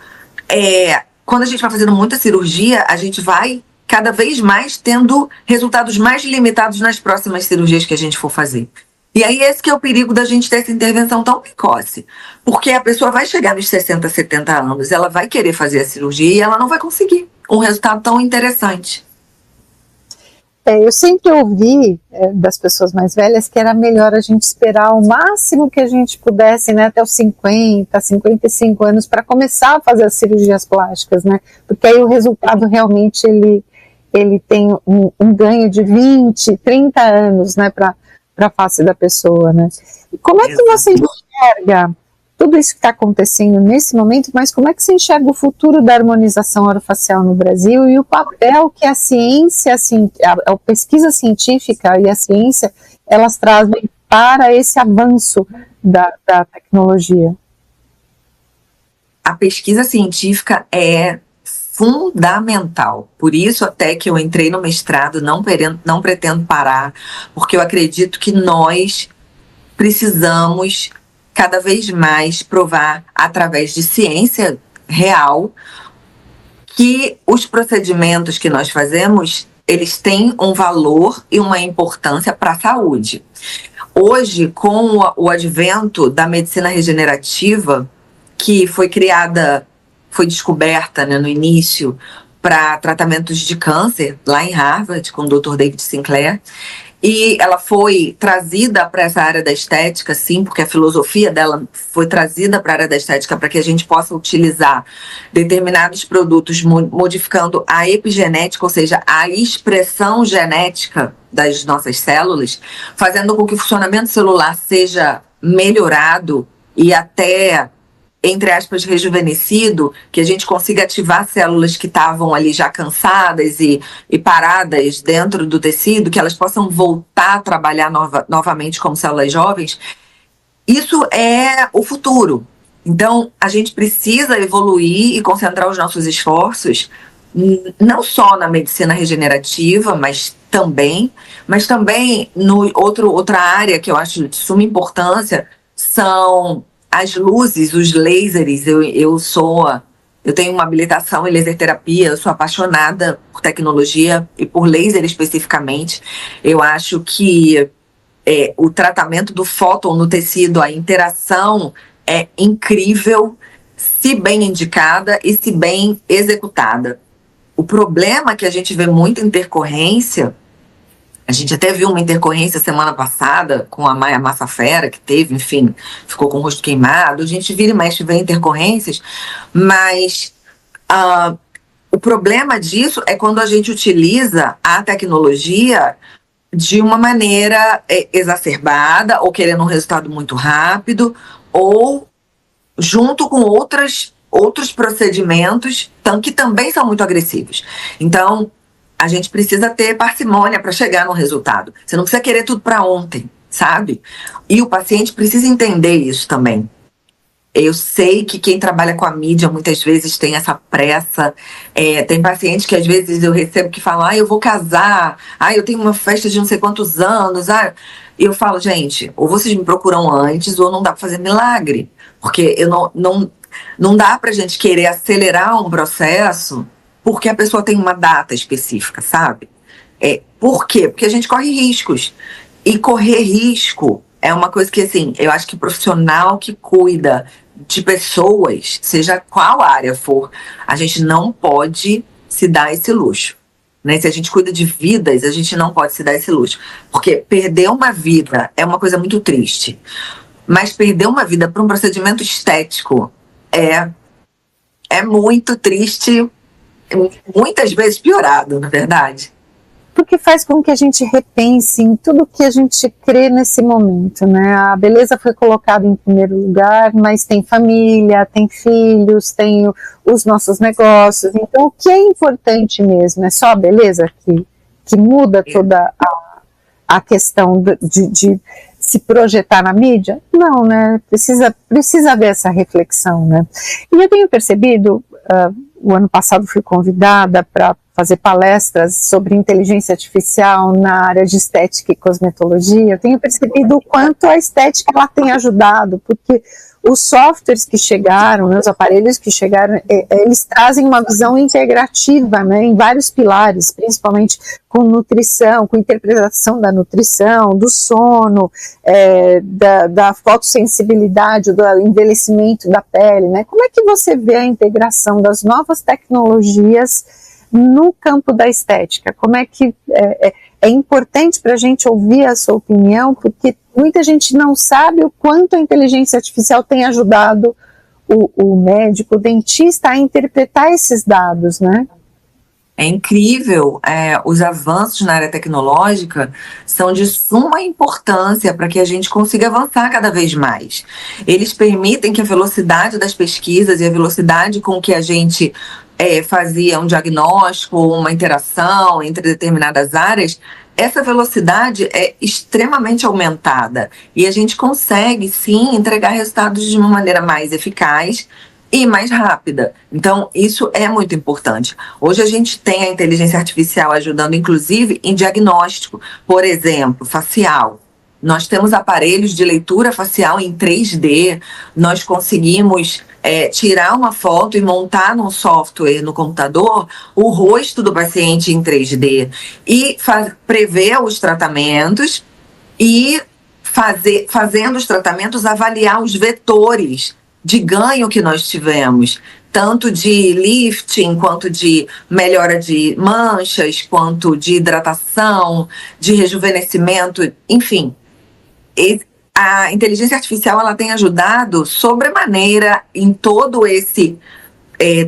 quando a gente vai fazendo muita cirurgia, a gente vai cada vez mais tendo resultados mais limitados nas próximas cirurgias que a gente for fazer. E aí esse que é o perigo da gente ter essa intervenção tão precoce. Porque a pessoa vai chegar nos 60, 70 anos, ela vai querer fazer a cirurgia e ela não vai conseguir um resultado tão interessante. Eu sempre ouvi das pessoas mais velhas que era melhor a gente esperar o máximo que a gente pudesse, né, até os 50, 55 anos para começar a fazer as cirurgias plásticas, né? Porque aí o resultado realmente ele tem um ganho de 20, 30 anos, né, para a face da pessoa, né? E como é que você enxerga tudo isso que está acontecendo nesse momento, mas como é que você enxerga o futuro da harmonização orofacial no Brasil e o papel que a ciência, assim, a pesquisa científica e a ciência, elas trazem para esse avanço da tecnologia? a pesquisa científica é fundamental. Por isso até que eu entrei no mestrado, não pretendo parar, porque eu acredito que nós precisamos cada vez mais provar através de ciência real que os procedimentos que nós fazemos, eles têm um valor e uma importância para a saúde. Hoje, com o advento da medicina regenerativa, que foi descoberta, né, no início para tratamentos de câncer, lá em Harvard, com o Dr. David Sinclair, e ela foi trazida para essa área da estética, sim, porque a filosofia dela foi trazida para a área da estética para que a gente possa utilizar determinados produtos modificando a epigenética, ou seja, a expressão genética das nossas células, fazendo com que o funcionamento celular seja melhorado e até, entre aspas, rejuvenescido, que a gente consiga ativar células que estavam ali já cansadas e paradas dentro do tecido, que elas possam voltar a trabalhar novamente como células jovens. Isso é o futuro. Então, a gente precisa evoluir e concentrar os nossos esforços não só na medicina regenerativa, mas também outra área que eu acho de suma importância são as luzes, os lasers. Eu tenho uma habilitação em laser terapia, eu sou apaixonada por tecnologia e por laser especificamente. Eu acho que o tratamento do fóton no tecido, a interação é incrível, se bem indicada e se bem executada. O problema é que a gente vê muita intercorrência. A gente até viu uma intercorrência semana passada com a Maia Massafera, que teve, enfim, ficou com o rosto queimado. A gente vira e mexe, vê intercorrências, mas o problema disso é quando a gente utiliza a tecnologia de uma maneira exacerbada, ou querendo um resultado muito rápido, ou junto com outros procedimentos que também são muito agressivos. Então, a gente precisa ter parcimônia para chegar no resultado. Você não precisa querer tudo para ontem, sabe? E o paciente precisa entender isso também. Eu sei que quem trabalha com a mídia muitas vezes tem essa pressa. Tem pacientes que às vezes eu recebo que falam: eu vou casar, eu tenho uma festa de não sei quantos anos. Eu falo: gente, ou vocês me procuram antes ou não dá para fazer milagre. Porque não dá para a gente querer acelerar um processo porque a pessoa tem uma data específica, sabe? Por quê? Porque a gente corre riscos. E correr risco é uma coisa que, assim, eu acho que o profissional que cuida de pessoas, seja qual área for, a gente não pode se dar esse luxo. Né? Se a gente cuida de vidas, a gente não pode se dar esse luxo. Porque perder uma vida é uma coisa muito triste. Mas perder uma vida para um procedimento estético é muito triste, muitas vezes piorado, na verdade. Porque faz com que a gente repense em tudo que a gente crê nesse momento, né? A beleza foi colocada em primeiro lugar, mas tem família, tem filhos, tem os nossos negócios. Então, o que é importante mesmo? É só a beleza que muda toda a questão de se projetar na mídia? Não, né? Precisa haver essa reflexão, né? E eu tenho percebido, o ano passado fui convidada para fazer palestras sobre inteligência artificial na área de estética e cosmetologia. Eu tenho percebido o quanto a estética ela tem ajudado, porque os softwares que chegaram, né, os aparelhos que chegaram, eles trazem uma visão integrativa, né, em vários pilares, principalmente com nutrição, com interpretação da nutrição, do sono, da fotossensibilidade, do envelhecimento da pele, né? Como é que você vê a integração das novas tecnologias no campo da estética? Como é que é importante para a gente ouvir a sua opinião, porque muita gente não sabe o quanto a inteligência artificial tem ajudado o médico, o dentista a interpretar esses dados, né? É incrível, os avanços na área tecnológica são de suma importância para que a gente consiga avançar cada vez mais. Eles permitem que a velocidade das pesquisas e a velocidade com que a gente fazia um diagnóstico, uma interação entre determinadas áreas, essa velocidade é extremamente aumentada e a gente consegue, sim, entregar resultados de uma maneira mais eficaz e mais rápida. Então, isso é muito importante. Hoje a gente tem a inteligência artificial ajudando, inclusive, em diagnóstico, por exemplo, facial. Nós temos aparelhos de leitura facial em 3D, nós conseguimos tirar uma foto e montar num software no computador o rosto do paciente em 3D e prever os tratamentos e fazendo os tratamentos, avaliar os vetores de ganho que nós tivemos, tanto de lifting, quanto de melhora de manchas, quanto de hidratação, de rejuvenescimento, enfim. A inteligência artificial ela tem ajudado sobremaneira em todo esse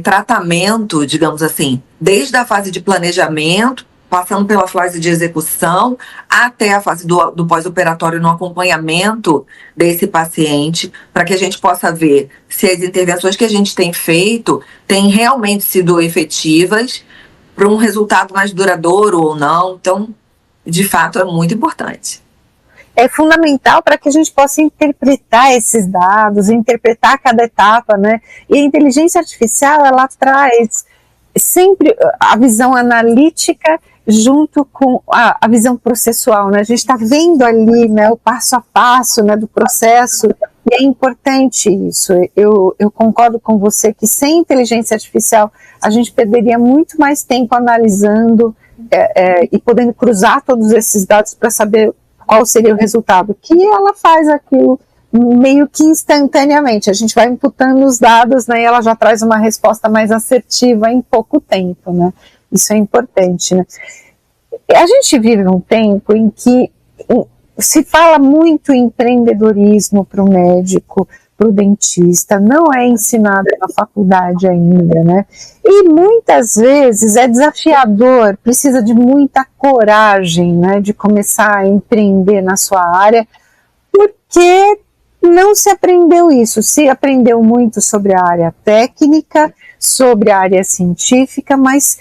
tratamento, digamos assim, desde a fase de planejamento, passando pela fase de execução, até a fase do pós-operatório no acompanhamento desse paciente, para que a gente possa ver se as intervenções que a gente tem feito têm realmente sido efetivas para um resultado mais duradouro ou não. Então, de fato, é muito importante. É fundamental para que a gente possa interpretar esses dados, interpretar cada etapa, né? E a inteligência artificial, ela traz sempre a visão analítica junto com a visão processual, né? A gente está vendo ali, né, o passo a passo, né, do processo, e é importante isso. Eu concordo com você que sem inteligência artificial a gente perderia muito mais tempo analisando e podendo cruzar todos esses dados para saber qual seria o resultado, que ela faz aquilo meio que instantaneamente. A gente vai imputando os dados, né, e ela já traz uma resposta mais assertiva em pouco tempo, né? Isso é importante, né? A gente vive num tempo em que se fala muito em empreendedorismo para o médico, para o dentista, não é ensinado na faculdade ainda, né? E muitas vezes é desafiador, precisa de muita coragem, né, de começar a empreender na sua área, porque não se aprendeu isso, se aprendeu muito sobre a área técnica, sobre a área científica, mas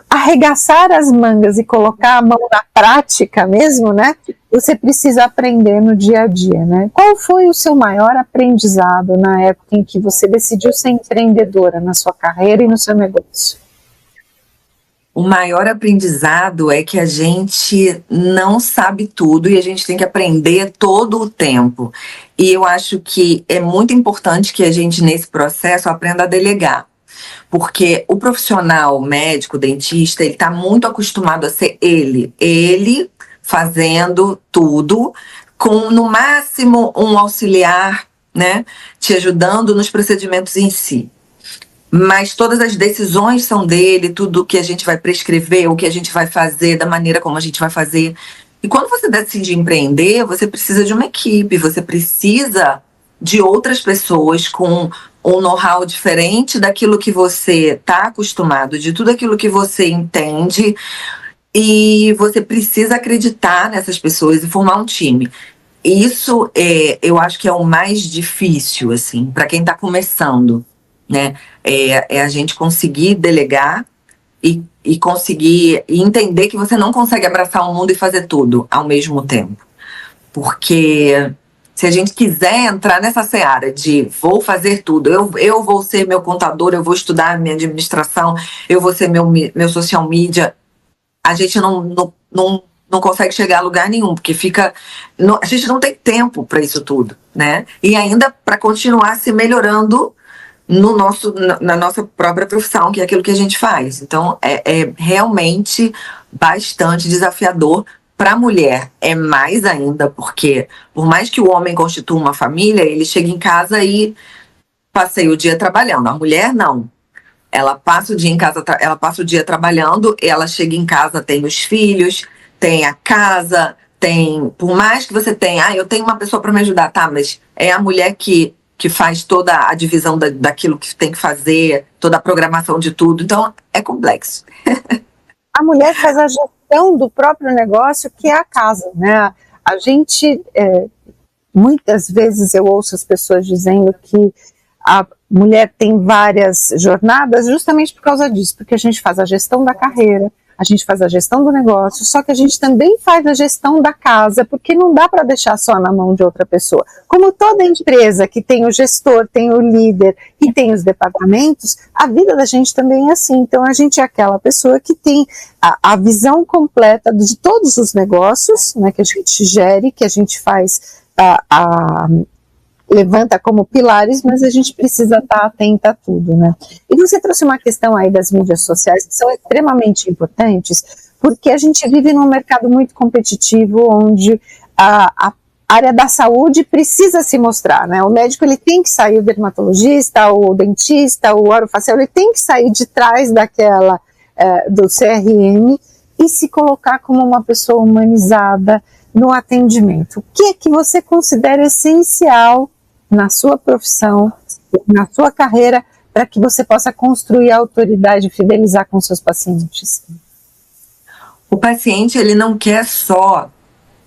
arregaçar as mangas e colocar a mão na prática mesmo, né? Você precisa aprender no dia a dia, né? Qual foi o seu maior aprendizado na época em que você decidiu ser empreendedora na sua carreira e no seu negócio? O maior aprendizado é que a gente não sabe tudo e a gente tem que aprender todo o tempo. E eu acho que é muito importante que a gente, nesse processo, aprenda a delegar. Porque o profissional médico, dentista, ele está muito acostumado a ser ele fazendo tudo, com no máximo um auxiliar, né, te ajudando nos procedimentos em si. Mas todas as decisões são dele, tudo que a gente vai prescrever, o que a gente vai fazer, da maneira como a gente vai fazer. E quando você decide empreender, você precisa de uma equipe, você precisa de outras pessoas com um know-how diferente daquilo que você está acostumado, de tudo aquilo que você entende, e você precisa acreditar nessas pessoas e formar um time. Isso eu acho que é o mais difícil, assim, para quem está começando, né? É a gente conseguir delegar e conseguir entender que você não consegue abraçar o mundo e fazer tudo ao mesmo tempo. Porque se a gente quiser entrar nessa seara de vou fazer tudo, eu vou ser meu contador, eu vou estudar minha administração, eu vou ser meu social media, a gente não consegue chegar a lugar nenhum, porque a gente não tem tempo para isso tudo, né? E ainda para continuar se melhorando na nossa própria profissão, que é aquilo que a gente faz. Então, é realmente bastante desafiador. Para a mulher é mais ainda, porque por mais que o homem constitua uma família, ele chega em casa e passeia o dia trabalhando. A mulher não. Ela passa o dia em casa, ela passa o dia trabalhando, ela chega em casa, tem os filhos, tem a casa, por mais que você tenha, eu tenho uma pessoa para me ajudar, tá, mas é a mulher que faz toda a divisão daquilo que tem que fazer, toda a programação de tudo. Então, é complexo. A mulher faz a gestão do próprio negócio, que é a casa, né? A gente, muitas vezes eu ouço as pessoas dizendo que a mulher tem várias jornadas justamente por causa disso, porque a gente faz a gestão da carreira, a gente faz a gestão do negócio, só que a gente também faz a gestão da casa, porque não dá para deixar só na mão de outra pessoa. Como toda empresa que tem o gestor, tem o líder e tem os departamentos, a vida da gente também é assim. Então a gente é aquela pessoa que tem a visão completa de todos os negócios, né, que a gente gere, que a gente faz levanta como pilares, mas a gente precisa estar atenta a tudo, né? E você trouxe uma questão aí das mídias sociais que são extremamente importantes, porque a gente vive num mercado muito competitivo, onde a área da saúde precisa se mostrar, né? O médico, ele tem que sair, o dermatologista, o dentista, o orofacial, ele tem que sair de trás do CRM e se colocar como uma pessoa humanizada no atendimento. O que é que você considera essencial na sua profissão, na sua carreira, para que você possa construir a autoridade e fidelizar com seus pacientes? O paciente, ele não quer só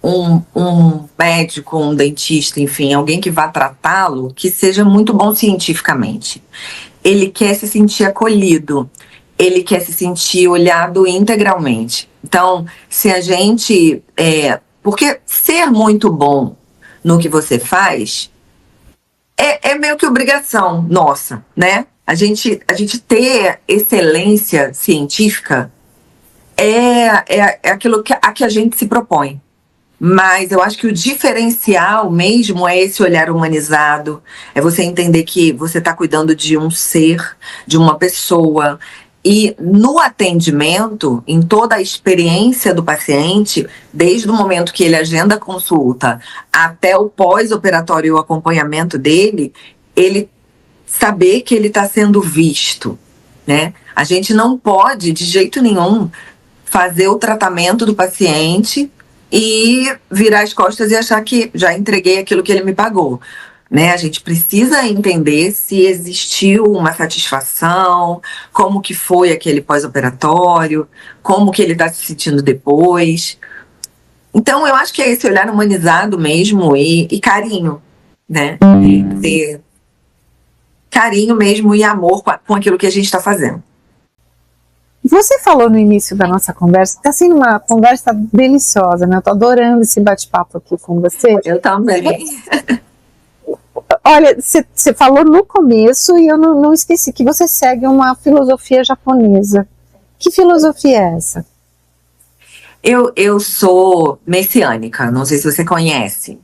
um médico, um dentista, enfim, alguém que vá tratá-lo, que seja muito bom cientificamente. Ele quer se sentir acolhido, ele quer se sentir olhado integralmente. Então, se a gente... porque ser muito bom no que você faz é meio que obrigação nossa, né? A gente ter excelência científica é aquilo a que a gente se propõe. Mas eu acho que o diferencial mesmo é esse olhar humanizado, é você entender que você está cuidando de um ser, de uma pessoa. E no atendimento, em toda a experiência do paciente, desde o momento que ele agenda a consulta até o pós-operatório e o acompanhamento dele, ele saber que ele está sendo visto, né? A gente não pode, de jeito nenhum, fazer o tratamento do paciente e virar as costas e achar que já entreguei aquilo que ele me pagou. Né? A gente precisa entender se existiu uma satisfação, como que foi aquele pós-operatório, como que ele está se sentindo depois. Então, eu acho que é esse olhar humanizado mesmo e carinho, né? Ter carinho mesmo e amor com aquilo que a gente está fazendo. Você falou no início da nossa conversa, está sendo uma conversa deliciosa, né? Eu estou adorando esse bate-papo aqui com você. Eu também. Olha, você falou no começo e eu não esqueci que você segue uma filosofia japonesa. Que filosofia é essa? Eu sou messiânica, não sei se você conhece.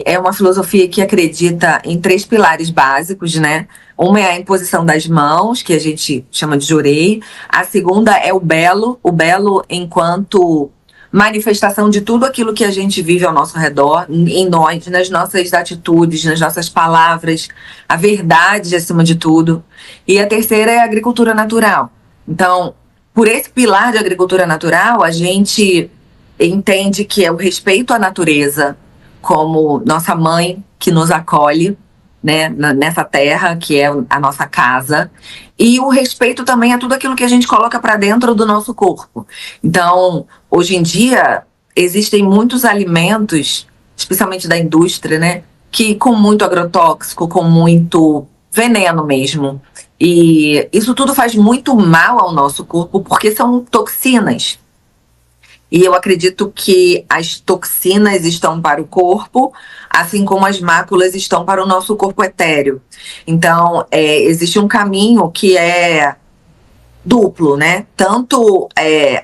É uma filosofia que acredita em 3 pilares básicos, né? Uma é a imposição das mãos, que a gente chama de jurei. A segunda é o belo enquanto manifestação de tudo aquilo que a gente vive ao nosso redor, em nós, nas nossas atitudes, nas nossas palavras, a verdade acima de tudo. E a terceira é a agricultura natural. Então, por esse pilar de agricultura natural, a gente entende que é o respeito à natureza como nossa mãe que nos acolhe, né, nessa terra que é a nossa casa, e o respeito também a tudo aquilo que a gente coloca para dentro do nosso corpo. Então, hoje em dia, existem muitos alimentos, especialmente da indústria, né, que com muito agrotóxico, com muito veneno mesmo. E isso tudo faz muito mal ao nosso corpo, porque são toxinas. E eu acredito que as toxinas estão para o corpo, assim como as máculas estão para o nosso corpo etéreo. Então, existe um caminho que é duplo, né? Tanto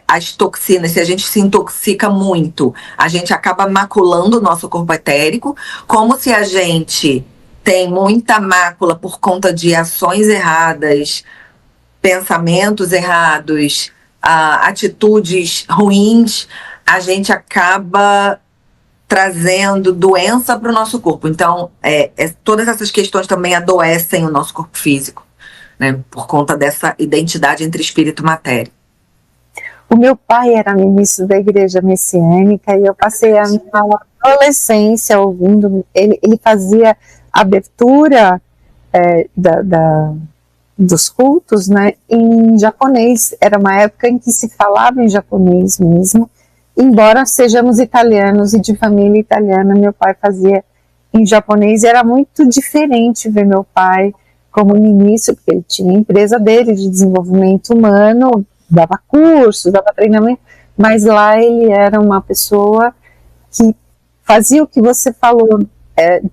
as toxinas, se a gente se intoxica muito, a gente acaba maculando o nosso corpo etérico, como se a gente tem muita mácula por conta de ações erradas, pensamentos errados, atitudes ruins, a gente acaba trazendo doença para o nosso corpo. Então, todas essas questões também adoecem o nosso corpo físico, né, por conta dessa identidade entre espírito e matéria. O meu pai era ministro da igreja messiânica e eu passei a minha adolescência ouvindo, ele fazia abertura dos cultos, né, em japonês. Era uma época em que se falava em japonês mesmo, embora sejamos italianos e de família italiana, meu pai fazia em japonês e era muito diferente ver meu pai como ministro, porque ele tinha a empresa dele de desenvolvimento humano, dava cursos, dava treinamento, mas lá ele era uma pessoa que fazia o que você falou,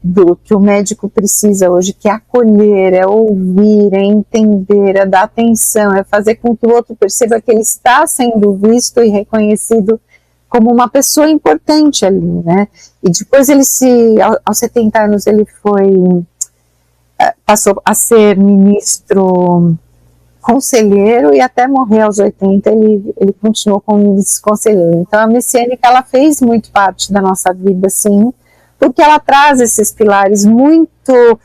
do que o médico precisa hoje, que é acolher, é ouvir, é entender, é dar atenção, é fazer com que o outro perceba que ele está sendo visto e reconhecido como uma pessoa importante ali, né? E depois ele aos 70 anos ele passou a ser ministro conselheiro e até morrer aos 80 ele continuou como vice-conselheiro. Então a messiânica ela fez muito parte da nossa vida, sim, porque ela traz esses pilares muito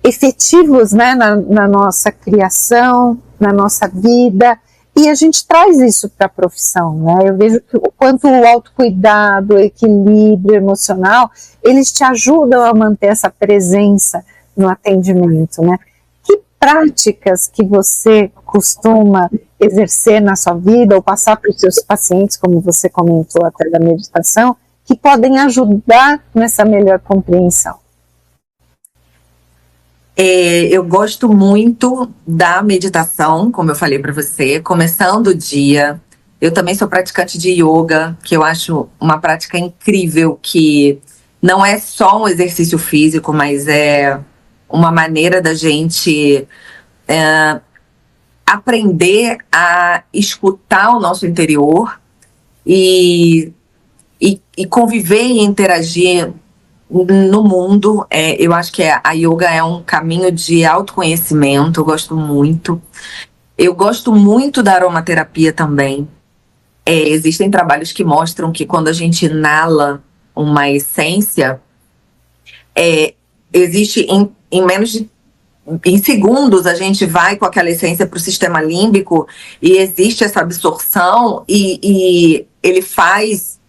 efetivos, né, na nossa criação, na nossa vida, e a gente traz isso para a profissão, né? Eu vejo o quanto o autocuidado, o equilíbrio emocional, eles te ajudam a manter essa presença no atendimento, né? Que práticas que você costuma exercer na sua vida ou passar para os seus pacientes, como você comentou até da meditação, que podem ajudar nessa melhor compreensão? Eu gosto muito da meditação, como eu falei para você, começando o dia. Eu também sou praticante de yoga, que eu acho uma prática incrível, que não é só um exercício físico, mas é uma maneira da gente aprender a escutar o nosso interior e conviver e interagir no mundo. Eu acho que a yoga é um caminho de autoconhecimento, eu gosto muito. Eu gosto muito da aromaterapia também. Existem trabalhos que mostram que quando a gente inala uma essência, existe em menos de em segundos a gente vai com aquela essência para o sistema límbico e existe essa absorção e ele faz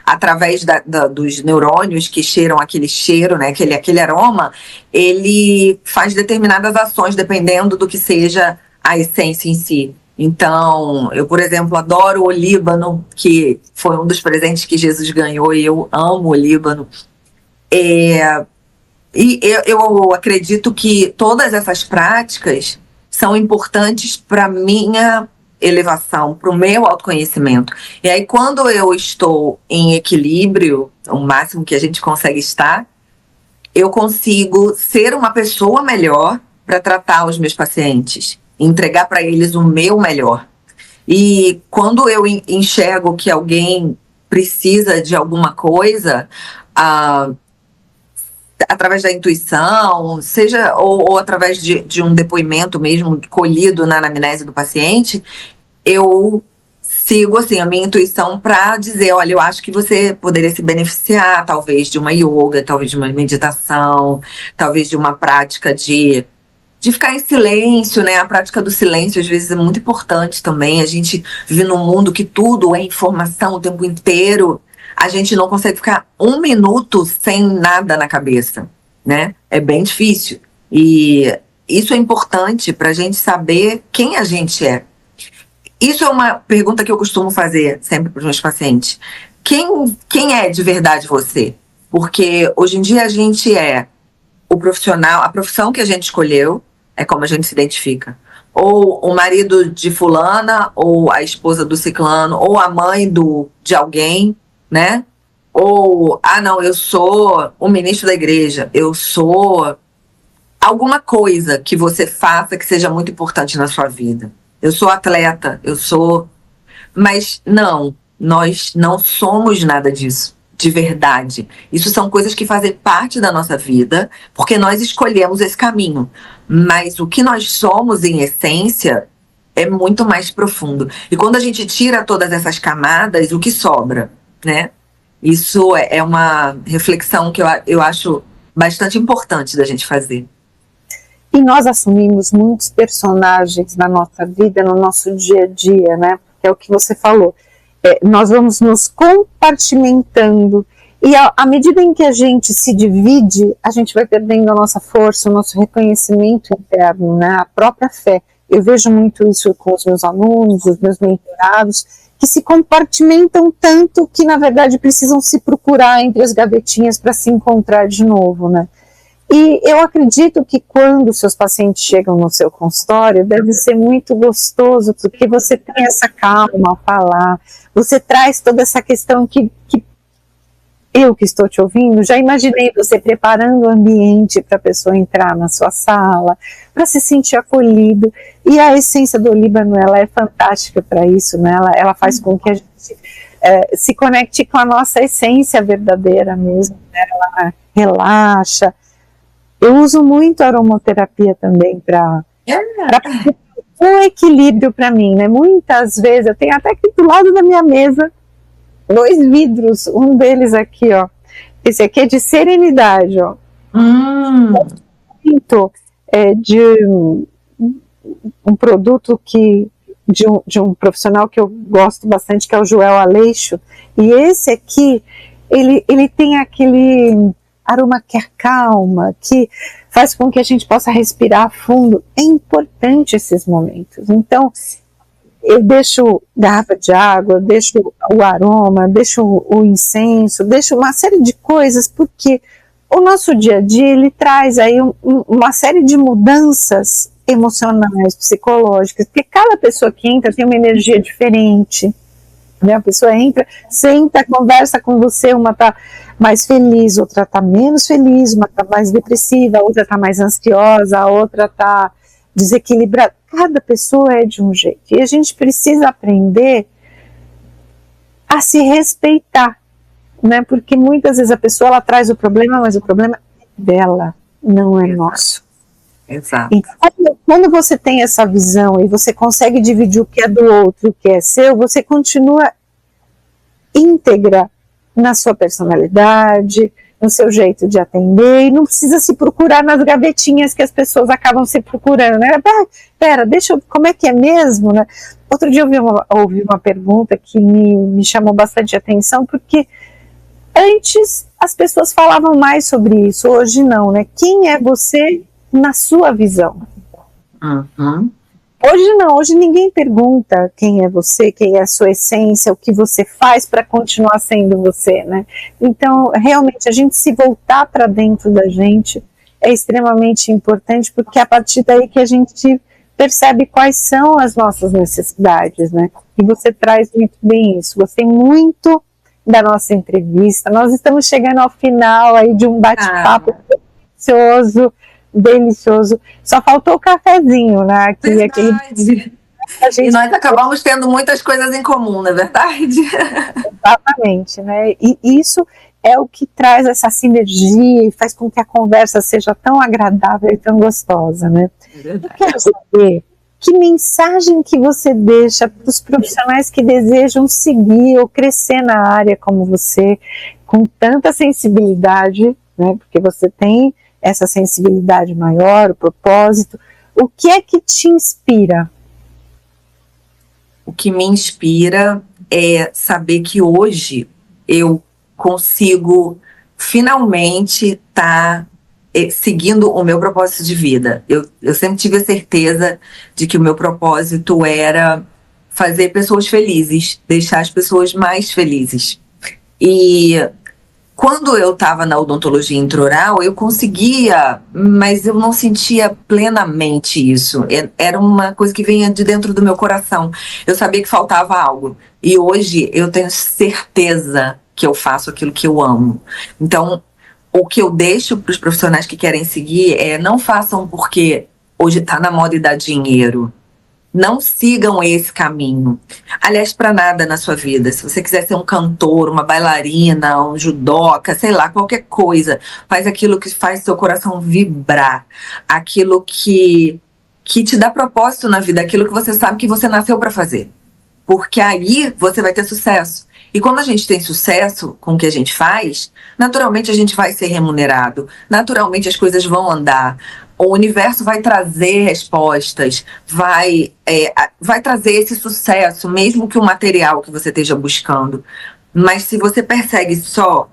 através dos neurônios que cheiram aquele cheiro, né, aquele aroma, ele faz determinadas ações dependendo do que seja a essência em si. Então, eu, por exemplo, adoro o olíbano, que foi um dos presentes que Jesus ganhou, e eu amo o olíbano. E eu acredito que todas essas práticas são importantes para a minha elevação, para o meu autoconhecimento. E aí, quando eu estou em equilíbrio, o máximo que a gente consegue estar, eu consigo ser uma pessoa melhor para tratar os meus pacientes, entregar para eles o meu melhor. E quando eu enxergo que alguém precisa de alguma coisa, através da intuição, seja ou através de um depoimento mesmo colhido na anamnese do paciente, eu sigo assim a minha intuição para dizer, olha, eu acho que você poderia se beneficiar talvez de uma yoga, talvez de uma meditação, talvez de uma prática de ficar em silêncio, né? A prática do silêncio às vezes é muito importante também. A gente vive num mundo que tudo é informação o tempo inteiro. A gente não consegue ficar um minuto sem nada na cabeça, né? É bem difícil. E isso é importante para a gente saber quem a gente é. Isso é uma pergunta que eu costumo fazer sempre para os meus pacientes. Quem é de verdade você? Porque hoje em dia a gente é o profissional, a profissão que a gente escolheu é como a gente se identifica. Ou o marido de fulana, ou a esposa do ciclano, ou a mãe de alguém, né? Ou, não, eu sou o ministro da igreja, eu sou alguma coisa que você faça que seja muito importante na sua vida. Eu sou atleta, mas não, nós não somos nada disso, de verdade. Isso são coisas que fazem parte da nossa vida, porque nós escolhemos esse caminho. Mas o que nós somos, em essência, é muito mais profundo. E quando a gente tira todas essas camadas, o que sobra, né? Isso é uma reflexão que eu acho bastante importante da gente fazer. E nós assumimos muitos personagens na nossa vida, no nosso dia a dia, né? É o que você falou. Nós vamos nos compartimentando e à medida em que a gente se divide, a gente vai perdendo a nossa força, o nosso reconhecimento interno, né? A própria fé. Eu vejo muito isso com os meus alunos, os meus mentorados, que se compartimentam tanto que, na verdade, precisam se procurar entre as gavetinhas para se encontrar de novo, né? E eu acredito que quando seus pacientes chegam no seu consultório, deve ser muito gostoso, porque você tem essa calma ao falar, você traz toda essa questão que eu que estou te ouvindo, já imaginei você preparando o ambiente para a pessoa entrar na sua sala, para se sentir acolhido, e a essência do Líbano, ela é fantástica para isso, né? Ela faz com que a gente se conecte com a nossa essência verdadeira mesmo, né? Ela relaxa. Eu uso muito a aromaterapia também para um equilíbrio para mim, né? Muitas vezes, eu tenho até aqui do lado da minha mesa 2 vidros, um deles aqui, ó. Esse aqui é de serenidade, ó. De um produto de um profissional que eu gosto bastante, que é o Joel Aleixo. E esse aqui, ele tem aquele aroma que acalma, que faz com que a gente possa respirar fundo. É importante esses momentos. Então, eu deixo garrafa de água, deixo o aroma, deixo o incenso, deixo uma série de coisas, porque o nosso dia a dia, ele traz aí uma série de mudanças emocionais, psicológicas, porque cada pessoa que entra tem uma energia diferente, né? A pessoa entra, senta, conversa com você, uma tá mais feliz, outra tá menos feliz, uma tá mais depressiva, a outra tá mais ansiosa, a outra tá desequilibrada. Cada pessoa é de um jeito, e a gente precisa aprender a se respeitar, né? Porque muitas vezes a pessoa, ela traz o problema, mas o problema é dela, não é nosso. Exato. Então, quando você tem essa visão e você consegue dividir o que é do outro e o que é seu, você continua íntegra na sua personalidade, no seu jeito de atender, e não precisa se procurar nas gavetinhas que as pessoas acabam se procurando, né? Pera, como é que é mesmo, né? Outro dia eu ouvi uma pergunta que me chamou bastante atenção, porque antes as pessoas falavam mais sobre isso, hoje não, né? Quem é você na sua visão? Hoje não, hoje ninguém pergunta quem é você, quem é a sua essência, o que você faz para continuar sendo você, né? Então, realmente, a gente se voltar para dentro da gente é extremamente importante, porque é a partir daí que a gente percebe quais são as nossas necessidades, né? E você traz muito bem isso. Gostei muito da nossa entrevista. Nós estamos chegando ao final aí de um bate-papo delicioso. Só faltou o cafezinho, né? E nós acabamos tendo muitas coisas em comum, não é verdade? Exatamente, né? E isso é o que traz essa sinergia e faz com que a conversa seja tão agradável e tão gostosa, né? Eu quero saber que mensagem que você deixa para os profissionais que desejam seguir ou crescer na área como você, com tanta sensibilidade, né? Porque você tem essa sensibilidade maior, o propósito. O que é que te inspira? O que me inspira é saber que hoje eu consigo finalmente estar seguindo o meu propósito de vida. Eu sempre tive a certeza de que o meu propósito era fazer pessoas felizes, deixar as pessoas mais felizes. E quando eu estava na odontologia intraoral, eu conseguia, mas eu não sentia plenamente isso. Era uma coisa que vinha de dentro do meu coração. Eu sabia que faltava algo. E hoje eu tenho certeza que eu faço aquilo que eu amo. Então, o que eu deixo para os profissionais que querem seguir é: não façam porque hoje está na moda e dá dinheiro. Não sigam esse caminho. Aliás, para nada na sua vida. Se você quiser ser um cantor, uma bailarina, um judoca, sei lá, qualquer coisa, faz aquilo que faz seu coração vibrar. Aquilo que te dá propósito na vida, aquilo que você sabe que você nasceu para fazer. Porque aí você vai ter sucesso. E quando a gente tem sucesso com o que a gente faz, naturalmente a gente vai ser remunerado. Naturalmente as coisas vão andar. O universo vai trazer respostas, vai trazer esse sucesso, mesmo que o material que você esteja buscando. Mas se você persegue só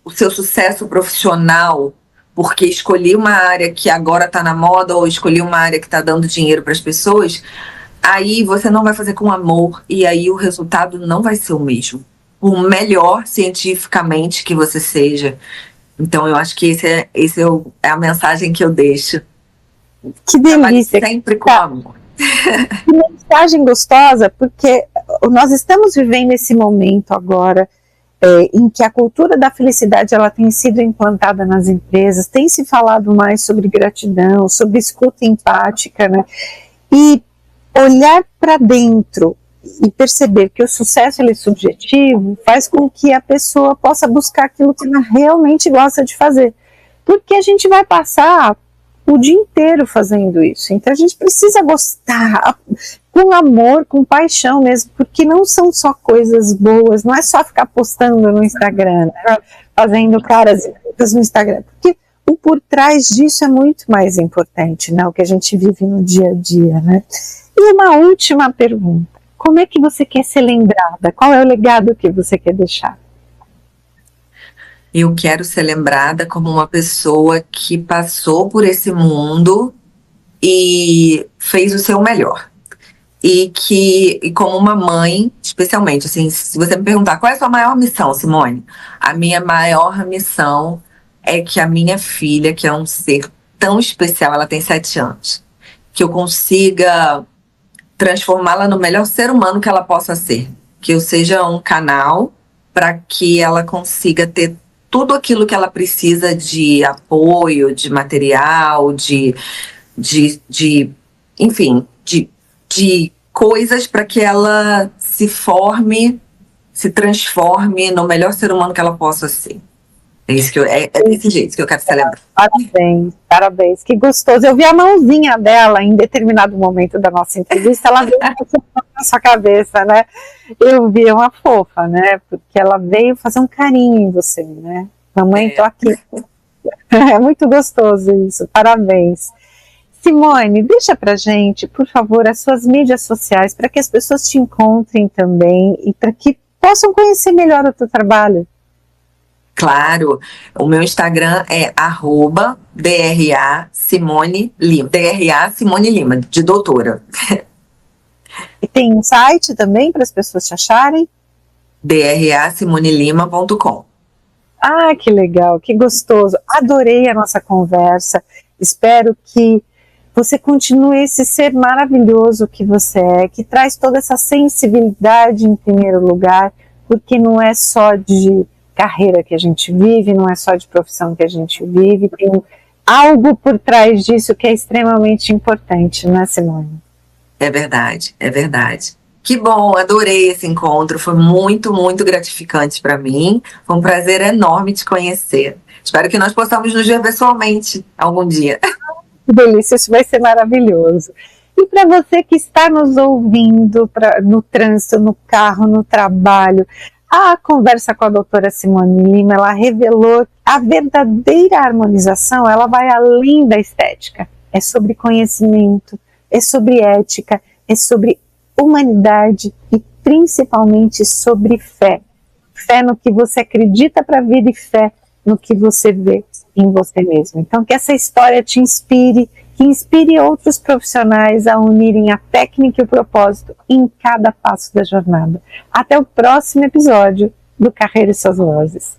o seu sucesso profissional, porque escolhi uma área que agora está na moda, ou escolhi uma área que está dando dinheiro para as pessoas, aí você não vai fazer com amor, e aí o resultado não vai ser o mesmo. Por melhor cientificamente que você seja, Então eu acho que é a mensagem que eu deixo. Que Trabalhe delícia! sempre com amor. Que mensagem gostosa, porque nós estamos vivendo esse momento agora em que a cultura da felicidade ela tem sido implantada nas empresas, tem se falado mais sobre gratidão, sobre escuta empática, né? E olhar para dentro e perceber que o sucesso ele é subjetivo faz com que a pessoa possa buscar aquilo que ela realmente gosta de fazer, porque a gente vai passar o dia inteiro fazendo isso, então a gente precisa gostar com amor, com paixão mesmo, porque não são só coisas boas, não é só ficar postando no Instagram, né? Fazendo caras e bocas no Instagram, porque o por trás disso é muito mais importante, né? O que a gente vive no dia a dia, né? E uma última pergunta: como é que você quer ser lembrada? Qual é o legado que você quer deixar? Eu quero ser lembrada como uma pessoa que passou por esse mundo e fez o seu melhor. E como uma mãe, especialmente, assim, se você me perguntar qual é a sua maior missão, Simone, a minha maior missão é que a minha filha, que é um ser tão especial, ela tem 7 anos, que eu consiga transformá-la no melhor ser humano que ela possa ser. Que eu seja um canal para que ela consiga ter tudo aquilo que ela precisa de apoio, de material, enfim, de coisas para que ela se forme, se transforme no melhor ser humano que ela possa ser. É desse jeito que eu quero celebrar. Parabéns, parabéns, que gostoso. Eu vi a mãozinha dela em determinado momento da nossa entrevista, ela veio na sua cabeça, né? Eu vi uma fofa, né? Porque ela veio fazer um carinho em você, né? Mamãe, tô aqui. É muito gostoso isso, parabéns. Simone, deixa pra gente, por favor, as suas mídias sociais, para que as pessoas te encontrem também e para que possam conhecer melhor o teu trabalho. Claro, o meu Instagram é @DRA Simone Lima, DRA Simone Lima, de doutora. E tem um site também para as pessoas te acharem? draSimoneLima.com. Ah, que legal, que gostoso. Adorei a nossa conversa. Espero que você continue esse ser maravilhoso que você é, que traz toda essa sensibilidade em primeiro lugar, porque não é só de carreira que a gente vive, não é só de profissão que a gente vive, tem algo por trás disso que é extremamente importante, né, Simone? É verdade, é verdade. Que bom, adorei esse encontro, foi muito, muito gratificante para mim, foi um prazer enorme te conhecer. Espero que nós possamos nos ver pessoalmente algum dia. Que delícia, isso vai ser maravilhoso. E para você que está nos ouvindo no trânsito, no carro, no trabalho, a conversa com a doutora Simone Lima, ela revelou a verdadeira harmonização, ela vai além da estética. É sobre conhecimento, é sobre ética, é sobre humanidade e principalmente sobre fé. Fé no que você acredita para a vida e fé no que você vê em você mesmo. Então que essa história te inspire, que inspire outros profissionais a unirem a técnica e o propósito em cada passo da jornada. Até o próximo episódio do Carreira e Suas Vozes.